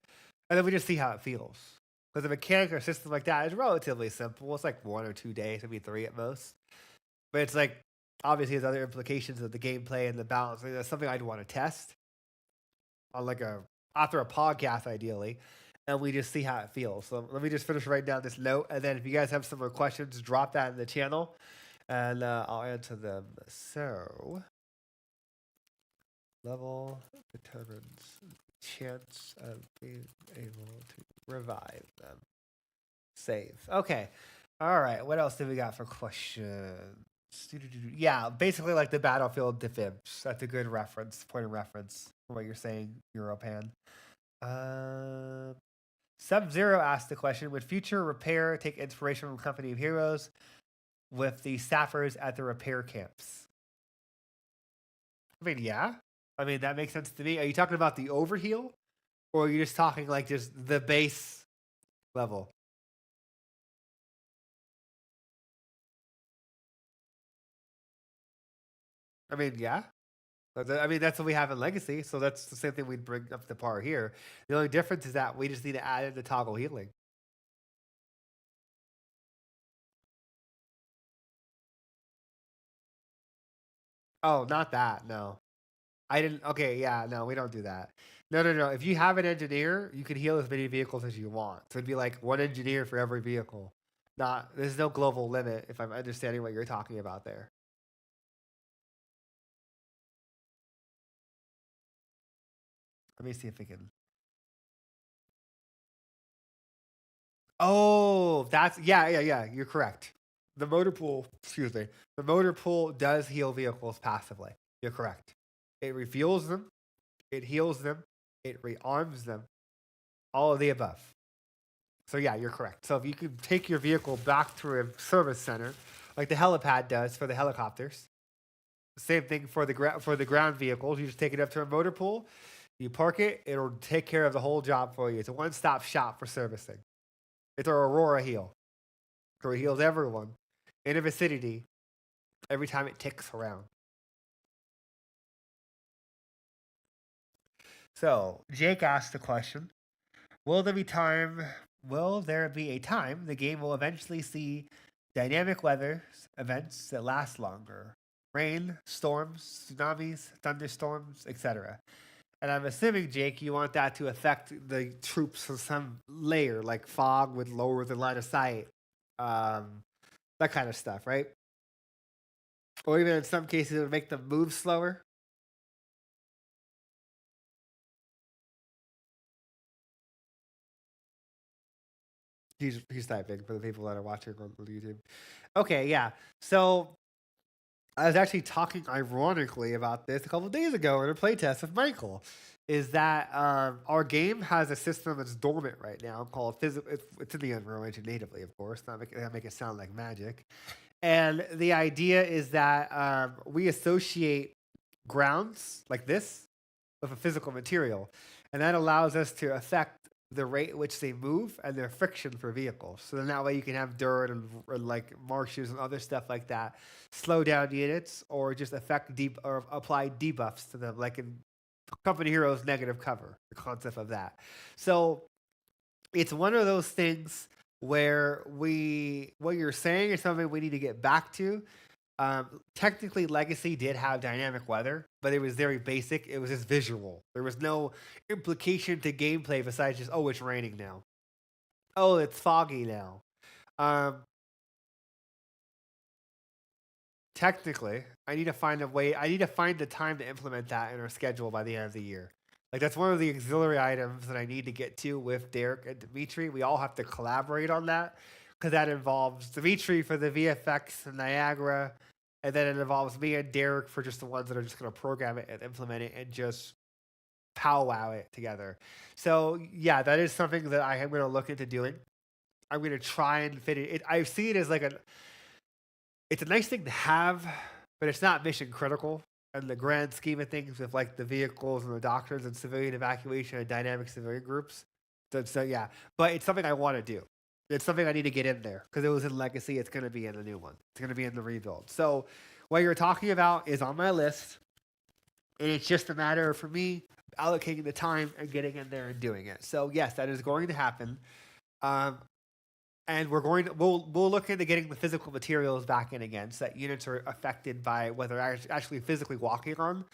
and then we just see how it feels. Because a mechanic or system like that is relatively simple. It's like 1 or 2 days, maybe 3 at most. But it's like, obviously, there's other implications of the gameplay and the balance. Like, that's something I'd want to test on like after a podcast, ideally. And we just see how it feels. So let me just finish writing down this note. And then if you guys have some more questions, drop that in the channel. And I'll answer them. So, level determines chance of being able to revive them. Save. Okay. All right. What else do we got for questions? Yeah, basically like the battlefield defibs. That's a good reference, point of reference for what you're saying, Europan. Sub-Zero asked the question, would future repair take inspiration from Company of Heroes with the staffers at the repair camps? I mean, yeah. I mean, that makes sense to me. Are you talking about the overheal? Or are you just talking like just the base level? I mean, yeah. I mean, that's what we have in Legacy, so that's the same thing we'd bring up to par here. The only difference is that we just need to add in the toggle healing. Oh, not that, no. I didn't, okay, yeah, no, we don't do that. No. If you have an engineer, you can heal as many vehicles as you want. So it'd be like 1 engineer for every vehicle. There's no global limit, if I'm understanding what you're talking about there. Let me see if we can. Oh, that's yeah. You're correct. The motor pool, the motor pool does heal vehicles passively. You're correct. It refuels them, it heals them, it rearms them, all of the above. So yeah, you're correct. So if you can take your vehicle back to a service center, like the helipad does for the helicopters, same thing for the ground vehicles. You just take it up to a motor pool. You park it, it'll take care of the whole job for you. It's a one-stop shop for servicing. It's our Aurora heal. So it heals everyone in a vicinity every time it ticks around. So Jake asked the question, will there be a time the game will eventually see dynamic weather events that last longer? Rain, storms, tsunamis, thunderstorms, etc. And I'm assuming, Jake, you want that to affect the troops on some layer, like fog with lower than line of sight, that kind of stuff, right? Or even in some cases, it would make them move slower. He's typing for the people that are watching on YouTube. Okay, yeah. So I was actually talking ironically about this a couple of days ago in a playtest with Michael. Is that our game has a system that's dormant right now called physical. It's in the Unreal Engine natively, of course. Not make it sound like magic. And the idea is that we associate grounds like this with a physical material, and that allows us to affect the rate at which they move and their friction for vehicles. So then that way you can have dirt and like marshes and other stuff like that slow down units or just affect or apply debuffs to them, like in Company Heroes negative cover, the concept of that. So it's one of those things where what you're saying is something we need to get back to. Technically, Legacy did have dynamic weather, but it was very basic. It was just visual. There was no implication to gameplay besides just, oh, it's raining now. Oh, it's foggy now. Technically, I need to find a way. I need to find the time to implement that in our schedule by the end of the year. Like, that's one of the auxiliary items that I need to get to with Derek and Dimitri. We all have to collaborate on that because that involves Dimitri for the VFX and Niagara, and then it involves me and Derek for just the ones that are just going to program it and implement it and just powwow it together. So yeah, that is something that I am going to look into doing. I'm going to try and fit it. I see it as like it's a nice thing to have, but it's not mission critical in the grand scheme of things with like the vehicles and the doctors and civilian evacuation and dynamic civilian groups. So yeah, but it's something I want to do. It's something I need to get in there because it was in Legacy. It's going to be in the new one. It's going to be in the rebuild. So what you're talking about is on my list, and it's just a matter for me allocating the time and getting in there and doing it. So yes, that is going to happen. And we'll look into getting the physical materials back in again, so that units are affected by whether they're actually physically walking on.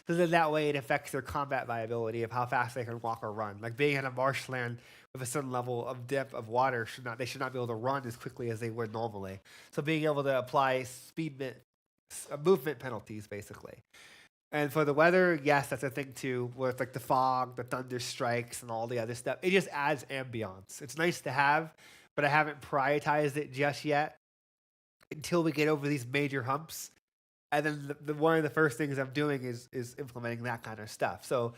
So then that way it affects their combat viability of how fast they can walk or run. Like being in a marshland with a certain level of depth of water they should not be able to run as quickly as they would normally. So being able to apply movement penalties basically. And for the weather, yes, that's a thing too, with like the fog, the thunder strikes, and all the other stuff. It just adds ambiance. It's nice to have, but I haven't prioritized it just yet until we get over these major humps. And then one of the first things I'm doing is implementing that kind of stuff. So,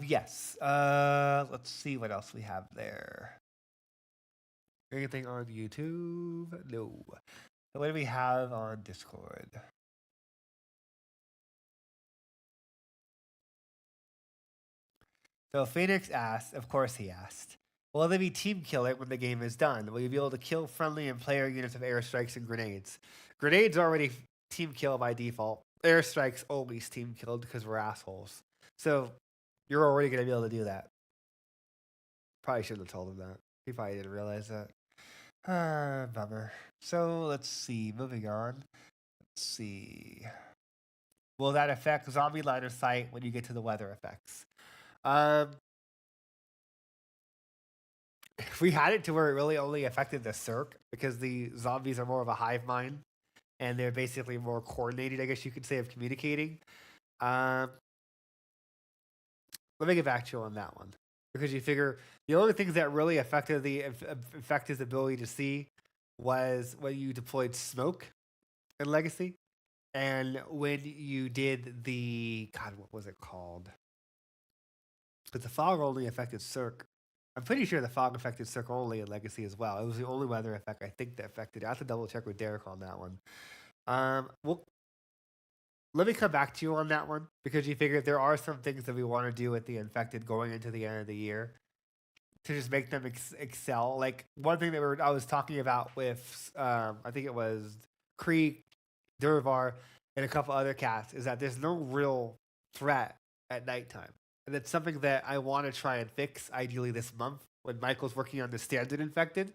yes. Let's see what else we have there. Anything on YouTube? No. What do we have on Discord? So Phoenix asked, of course he asked, will there be team killing when the game is done? Will you be able to kill friendly and player units with airstrikes and grenades? Grenades already team kill by default. Airstrikes always team killed because we're assholes. So you're already going to be able to do that. Probably shouldn't have told him that. He probably didn't realize that. Bummer. So let's see. Moving on. Let's see. Will that affect zombie line of sight when you get to the weather effects? If we had it to where it really only affected the CERC because the zombies are more of a hive mind and they're basically more coordinated, I guess you could say, of communicating. Let me get back to you on that one because you figure the only things that really affected his ability to see was when you deployed smoke in Legacy and when you did what was it called? But the fog only affected CERC. I'm pretty sure the fog affected CERC only in Legacy as well. It was the only weather effect I think that affected it. I have to double check with Derek on that one. Well, let me come back to you on that one because you figure there are some things that we want to do with the infected going into the end of the year to just make them excel. Like one thing that I was talking about with I think it was Krieg, Durvar, and a couple other cats is that there's no real threat at nighttime. And it's something that I want to try and fix, ideally this month, when Michael's working on the standard infected,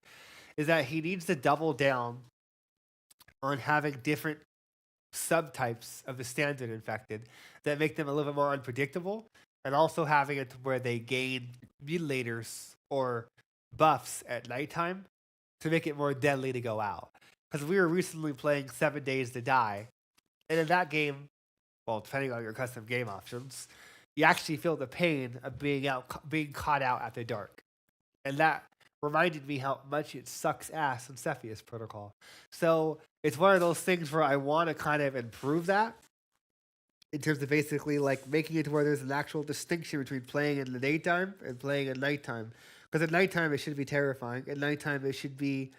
is that he needs to double down on having different subtypes of the standard infected that make them a little bit more unpredictable, and also having it where they gain mutilators or buffs at nighttime to make it more deadly to go out. Because we were recently playing 7 Days to Die, and in that game, well, depending on your custom game options, you actually feel the pain of being caught out after dark. And that reminded me how much it sucks ass in Cepheus Protocol. So it's one of those things where I want to kind of improve that in terms of basically like making it to where there's an actual distinction between playing in the daytime and playing at nighttime. Because at nighttime it should be terrifying. At nighttime it should be,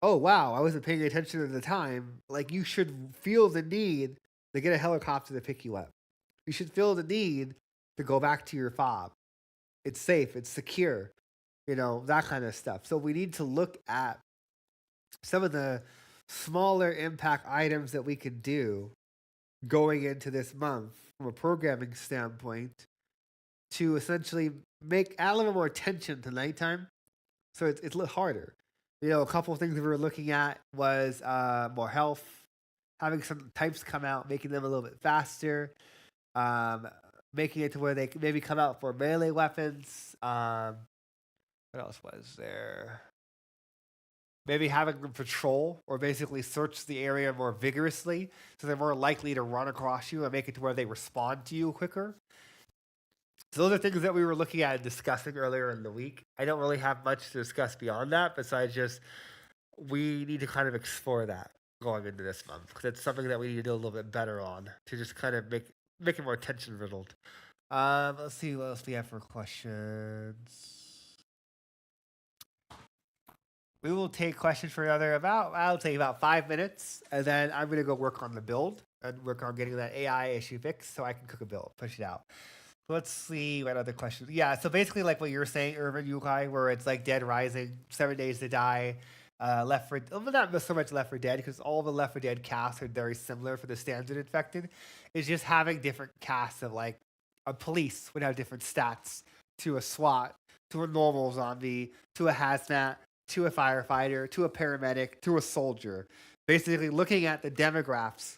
oh wow, I wasn't paying attention at the time. Like you should feel the need to get a helicopter to pick you up. You should feel the need to go back to your fob. It's safe. It's secure. You know, that kind of stuff. So we need to look at some of the smaller impact items that we could do going into this month from a programming standpoint to essentially add a little more tension to nighttime. So it's a little harder. A couple of things we were looking at was more health, having some types come out, making them a little bit faster, making it to where they can maybe come out for melee weapons. What else was there? Maybe having them patrol or basically search the area more vigorously, so they're more likely to run across you and make it to where they respond to you quicker. So those are things that we were looking at and discussing earlier in the week. I don't really have much to discuss beyond that, besides just we need to kind of explore that going into this month, because it's something that we need to do a little bit better on to just kind of make it more tension riddled. Let's see what else we have for questions. We will take questions for I'll say about 5 minutes, and then I'm gonna go work on the build and work on getting that AI issue fixed so I can cook a build, push it out. Let's see what other questions. Yeah, so basically like what you were saying, Irvin Yukai, where it's like Dead Rising, 7 Days to Die, Left 4 not so much Left 4 Dead, because all the Left 4 Dead casts are very similar for the standard infected. It's just having different casts of like a police would have different stats to a SWAT, to a normal zombie, to a hazmat, to a firefighter, to a paramedic, to a soldier. Basically looking at the demographics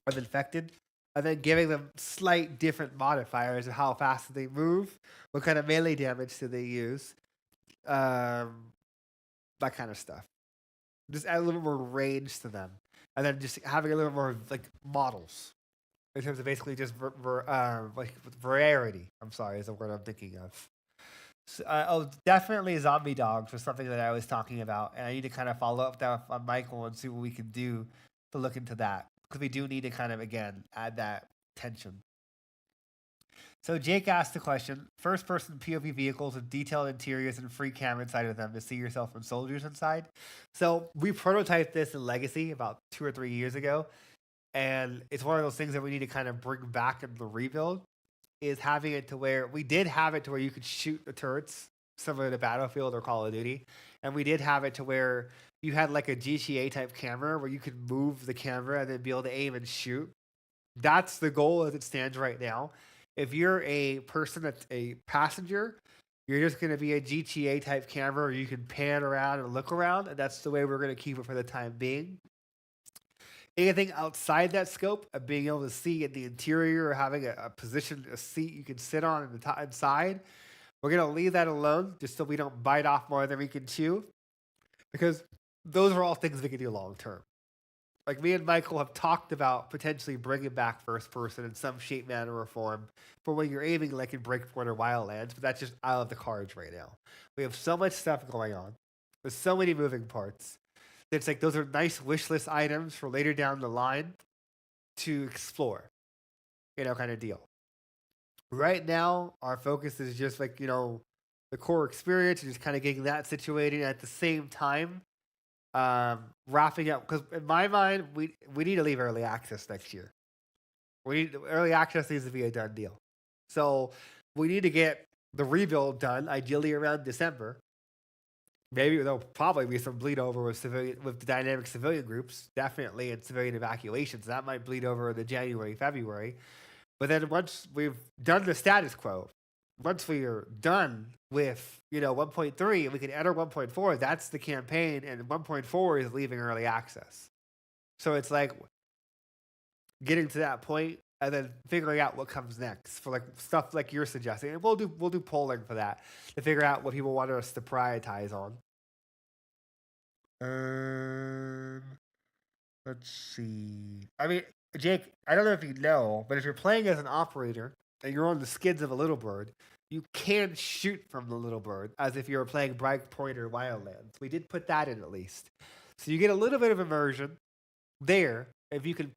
of infected and then giving them slight different modifiers of how fast they move, what kind of melee damage do they use, that kind of stuff. Just add a little more range to them, and then just having a little more like models in terms of basically just like variety. I'm sorry, is the word I'm thinking of. So, definitely zombie dogs was something that I was talking about, and I need to kind of follow up that on Michael and see what we can do to look into that, because we do need to kind of again add that tension. So Jake asked the question: first-person POV vehicles with detailed interiors and free camera inside of them to see yourself and soldiers inside. So we prototyped this in Legacy about 2 or 3 years ago, and it's one of those things that we need to kind of bring back in the rebuild. Is having it to where we did have it to where you could shoot the turrets similar to Battlefield or Call of Duty, and we did have it to where you had like a GTA type camera where you could move the camera and then be able to aim and shoot. That's the goal as it stands right now. If you're a person that's a passenger, you're just going to be a GTA type camera where you can pan around and look around, and that's the way we're going to keep it for the time being. Anything outside that scope of being able to see in the interior or having a position, a seat you can sit on in the top inside, we're going to leave that alone just so we don't bite off more than we can chew, because those are all things we can do long term. Like me and Michael have talked about potentially bringing back first person in some shape, manner, or form for when you're aiming like in Breakpoint or Wildlands, but that's just out of the cards right now. We have so much stuff going on. There's so many moving parts. It's like those are nice wish list items for later down the line to explore, kind of deal. Right now, our focus is just like, the core experience and just kind of getting that situated at the same time. Wrapping up, because in my mind, we need to leave early access next year. Early access needs to be a done deal. So we need to get the rebuild done, ideally around December. Maybe there'll probably be some bleed over with the dynamic civilian groups, definitely, and civilian evacuations. That might bleed over in the January, February. But then once we've done the status quo, once we are done with 1.3 and we can enter 1.4, that's the campaign, and 1.4 is leaving early access. So it's like getting to that point and then figuring out what comes next for like stuff like you're suggesting. And we'll do polling for that to figure out what people want us to prioritize on. Let's see. I mean, Jake, I don't know if you know, but if you're playing as an operator and you're on the skids of a little bird, you can shoot from the little bird as if you were playing Breakpoint or Wildlands. We did put that in at least, so you get a little bit of immersion there. If you can,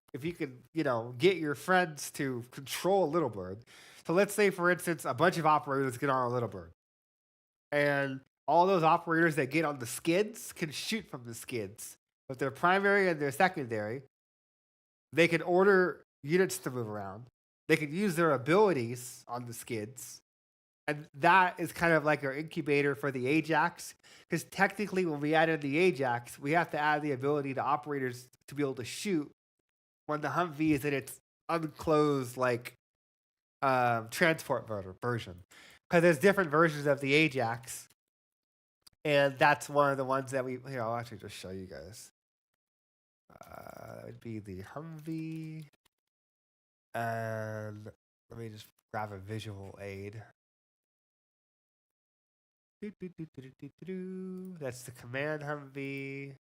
get your friends to control a little bird. So let's say, for instance, a bunch of operators get on a little bird, and all those operators that get on the skids can shoot from the skids. But their primary and their secondary, they can order units to move around. They can use their abilities on the skids. And that is kind of like our incubator for the Ajax. Because technically, when we add in the Ajax, we have to add the ability to operators to be able to shoot when the Humvee is in its unclosed like transport version, because there's different versions of the Ajax, and that's one of the ones that we. Here, I'll actually just show you guys. It would be the Humvee, and let me just grab a visual aid. That's the command Humvee.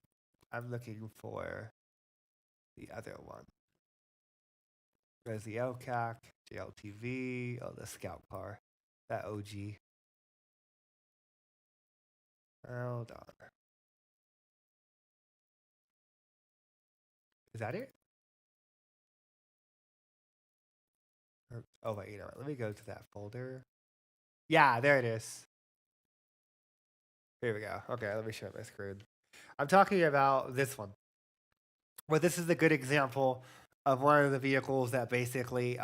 I'm looking for the other one. There's the LCAC, JLTV, the scout car, that OG. Hold on. Is that it? Oh wait, you know what? Let me go to that folder. Yeah, there it is. Here we go. Okay, let me share my screen. I'm talking about this one. Well, this is a good example of one of the vehicles that basically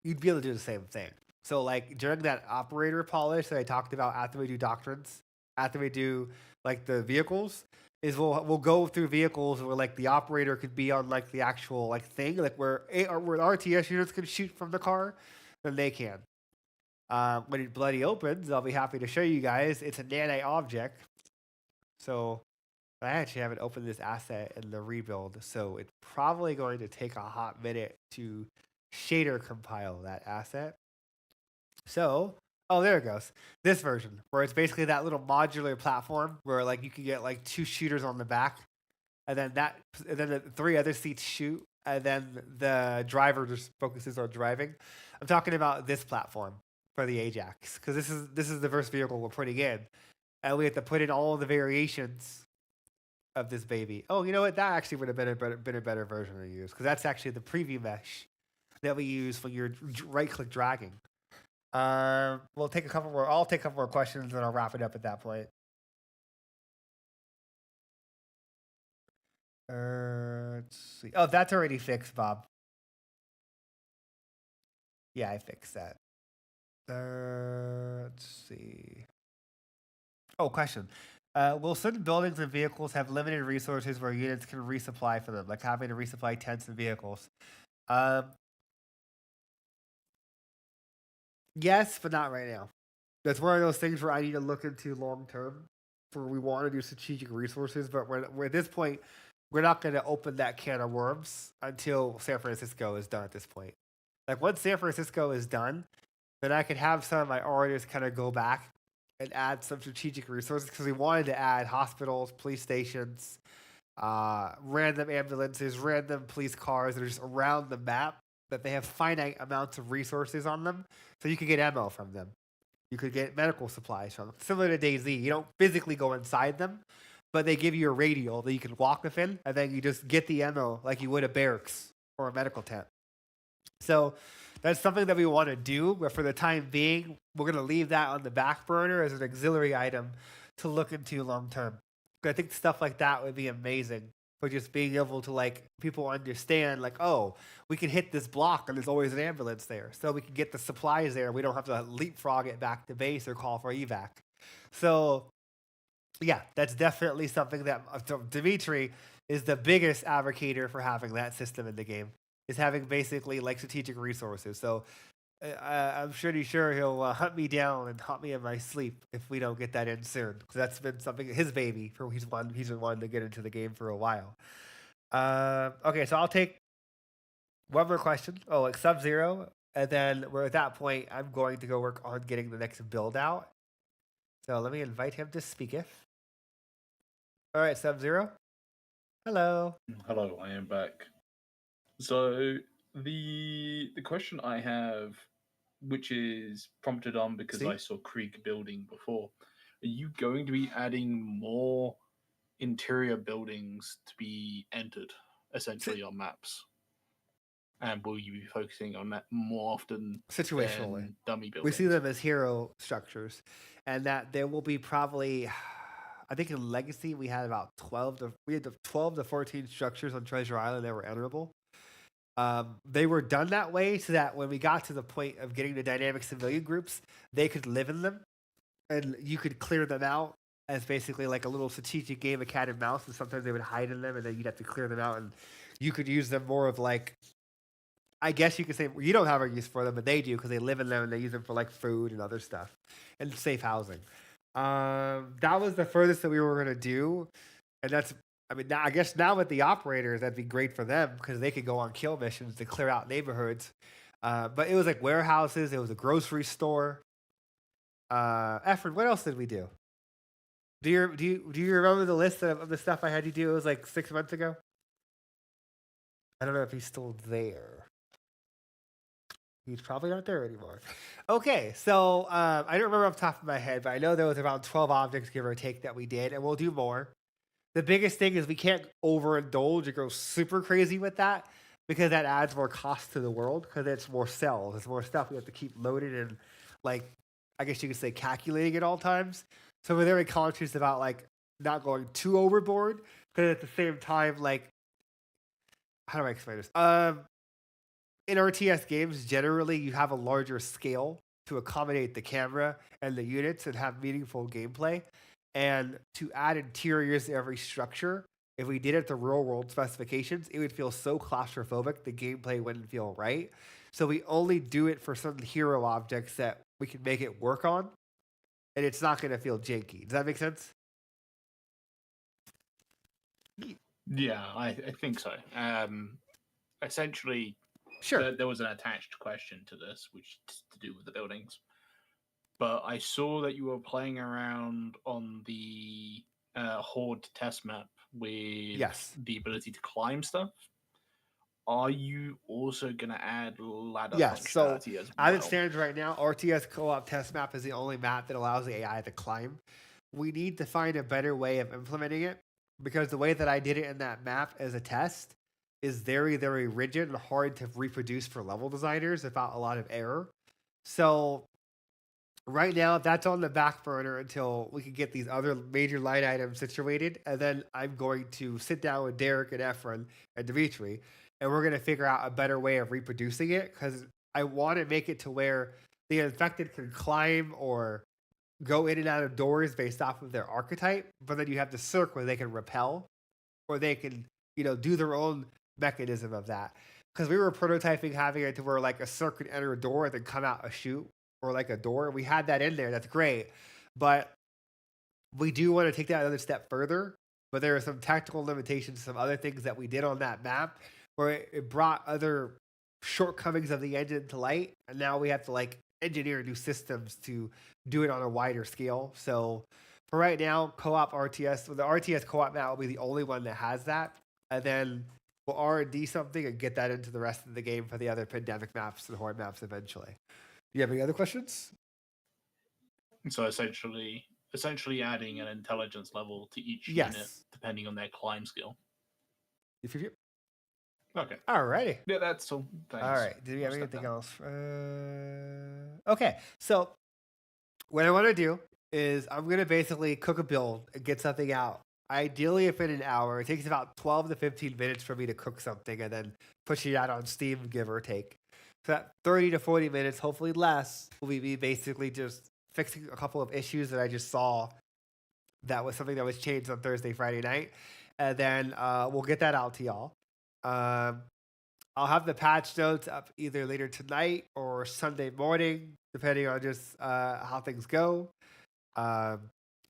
you'd be able to do the same thing. So like during that operator polish that I talked about after we do doctrines, after we do like the vehicles, is we'll go through vehicles where like the operator could be on like the actual like thing, like where RTS units can shoot from the car, then they can. When it bloody opens, I'll be happy to show you guys. It's a nanite object. So I actually haven't opened this asset in the rebuild, so it's probably going to take a hot minute to shader compile that asset. So, oh, there it goes. This version, where it's basically that little modular platform where like you can get like 2 shooters on the back, and then the 3 other seats shoot, and then the driver just focuses on driving. I'm talking about this platform for the Ajax, because this is the first vehicle we're putting in, and we have to put in all the variations of this baby. Oh, you know what? That actually would have been a better version to use, because that's actually the preview mesh that we use when you're right-click dragging. We'll take a couple more. I'll take a couple more questions, and I'll wrap it up at that point. Let's see. Oh, that's already fixed, Bob. Yeah, I fixed that. Let's see. Oh, question. Will certain buildings and vehicles have limited resources where units can resupply for them, like having to resupply tents and vehicles? Yes, but not right now. That's one of those things where I need to look into long term, where we want to do strategic resources, but we're at this point, we're not going to open that can of worms until San Francisco is done at this point. Like once San Francisco is done, then I could have some of my artists kind of go back and add some strategic resources, because we wanted to add hospitals, police stations, random ambulances, random police cars that are just around the map, that they have finite amounts of resources on them, so you could get ammo from them. You could get medical supplies from them. Similar to DayZ, you don't physically go inside them, but they give you a radial that you can walk within, and then you just get the ammo like you would a barracks or a medical tent. So that's something that we want to do, but for the time being, we're going to leave that on the back burner as an auxiliary item to look into long term. I think stuff like that would be amazing for just being able to, like, people understand, like, oh, we can hit this block and there's always an ambulance there. So we can get the supplies there. We don't have to leapfrog it back to base or call for evac. So, yeah, that's definitely something that Dimitri is the biggest advocator for having that system in the game, is having basically like strategic resources. So I'm pretty sure he'll hunt me down and haunt me in my sleep if we don't get that in soon, because that's been something, his baby, for he's been wanting to get into the game for a while. Okay, so I'll take one more question. Oh, like Sub-Zero, and then we're at that point, I'm going to go work on getting the next build out. So let me invite him to speaketh. All right, Sub-Zero. Hello. Hello, I am back. So the question I have, which is prompted on because I saw Krieg building before, are you going to be adding more interior buildings to be entered, essentially, on maps? And will you be focusing on that more often? Situationally, dummy buildings? We see them as hero structures, and that there will be probably, I think in Legacy we had about 12 to 14 structures on Treasure Island that were enterable. They were done that way so that when we got to the point of getting the dynamic civilian groups, they could live in them, and you could clear them out as basically like a little strategic game of cat and mouse. And sometimes they would hide in them, and then you'd have to clear them out and you could use them more of like, I guess you could say you don't have a use for them, but they do because they live in them and they use them for like food and other stuff and safe housing. That was the furthest that we were going to do. And that's, I mean, I guess now with the operators, that'd be great for them because they could go on kill missions to clear out neighborhoods. But it was like warehouses. It was a grocery store. Efren, what else did we do? Do you remember the list of the stuff I had you do? It was like 6 months ago. I don't know if he's still there. He's probably not there anymore. Okay, so I don't remember off the top of my head, but I know there was around 12 objects, give or take, that we did, and we'll do more. The biggest thing is we can't overindulge or go super crazy with that because that adds more cost to the world because it's more cells. It's more stuff we have to keep loaded and, like, I guess you could say calculating at all times. So we're very conscious about, like, not going too overboard because at the same time, like, how do I explain this? In RTS games, generally, you have a larger scale to accommodate the camera and the units and have meaningful gameplay. And to add interiors to every structure, if we did it to real world specifications, it would feel so claustrophobic, the gameplay wouldn't feel right. So we only do it for certain hero objects that we can make it work on, and it's not going to feel janky. Does that make sense? Yeah, I think so. Essentially, sure. There was an attached question to this, which is to do with the buildings. But I saw that you were playing around on the Horde test map with the ability to climb stuff. Are you also going to add ladder functionality as well? As it stands right now, RTS co-op test map is the only map that allows the AI to climb. We need to find a better way of implementing it because the way that I did it in that map as a test is very, very rigid and hard to reproduce for level designers without a lot of error. So right now, that's on the back burner until we can get these other major line items situated. And then I'm going to sit down with Derek and Efren and Dimitri, and we're going to figure out a better way of reproducing it because I want to make it to where the infected can climb or go in and out of doors based off of their archetype. But then you have the CERC where they can repel or they can, do their own mechanism of that. Because we were prototyping having it to where like a CERC could enter a door and then come out a chute or like a door. We had that in there. That's great. But we do want to take that another step further. But there are some tactical limitations, some other things that we did on that map where it brought other shortcomings of the engine to light. And now we have to like engineer new systems to do it on a wider scale. So for right now, co-op RTS, the RTS co-op map will be the only one that has that. And then we'll R&D something and get that into the rest of the game for the other pandemic maps and horde maps eventually. Do you have any other questions? So essentially adding an intelligence level to each unit depending on their climb skill. Okay. Alrighty. Yeah, that's all. Thanks. All right. Do we have anything else? Okay. So what I want to do is I'm going to basically cook a build and get something out. Ideally, if in an hour, it takes about 12 to 15 minutes for me to cook something and then push it out on Steam, give or take. So that 30 to 40 minutes, hopefully less, will be me basically just fixing a couple of issues that I just saw. That was something that was changed on Thursday, Friday night. And then we'll get that out to y'all. I'll have the patch notes up either later tonight or Sunday morning, depending on just how things go.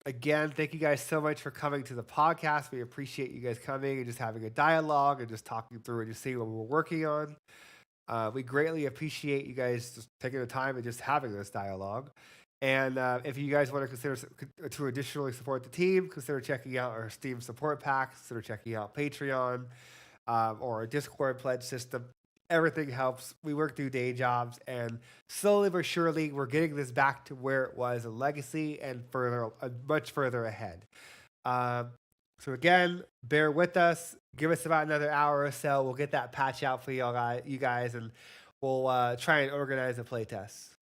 Again, thank you guys so much for coming to the podcast. We appreciate you guys coming and just having a dialogue and just talking through and just seeing what we're working on. We greatly appreciate you guys just taking the time and just having this dialogue. And if you guys want to consider to additionally support the team, consider checking out our Steam support pack, consider checking out Patreon or our Discord pledge system. Everything helps. We work through day jobs, and slowly but surely, we're getting this back to where it was in Legacy and much further ahead. So again, bear with us. Give us about another hour or so. We'll get that patch out for you guys, and we'll try and organize a playtest.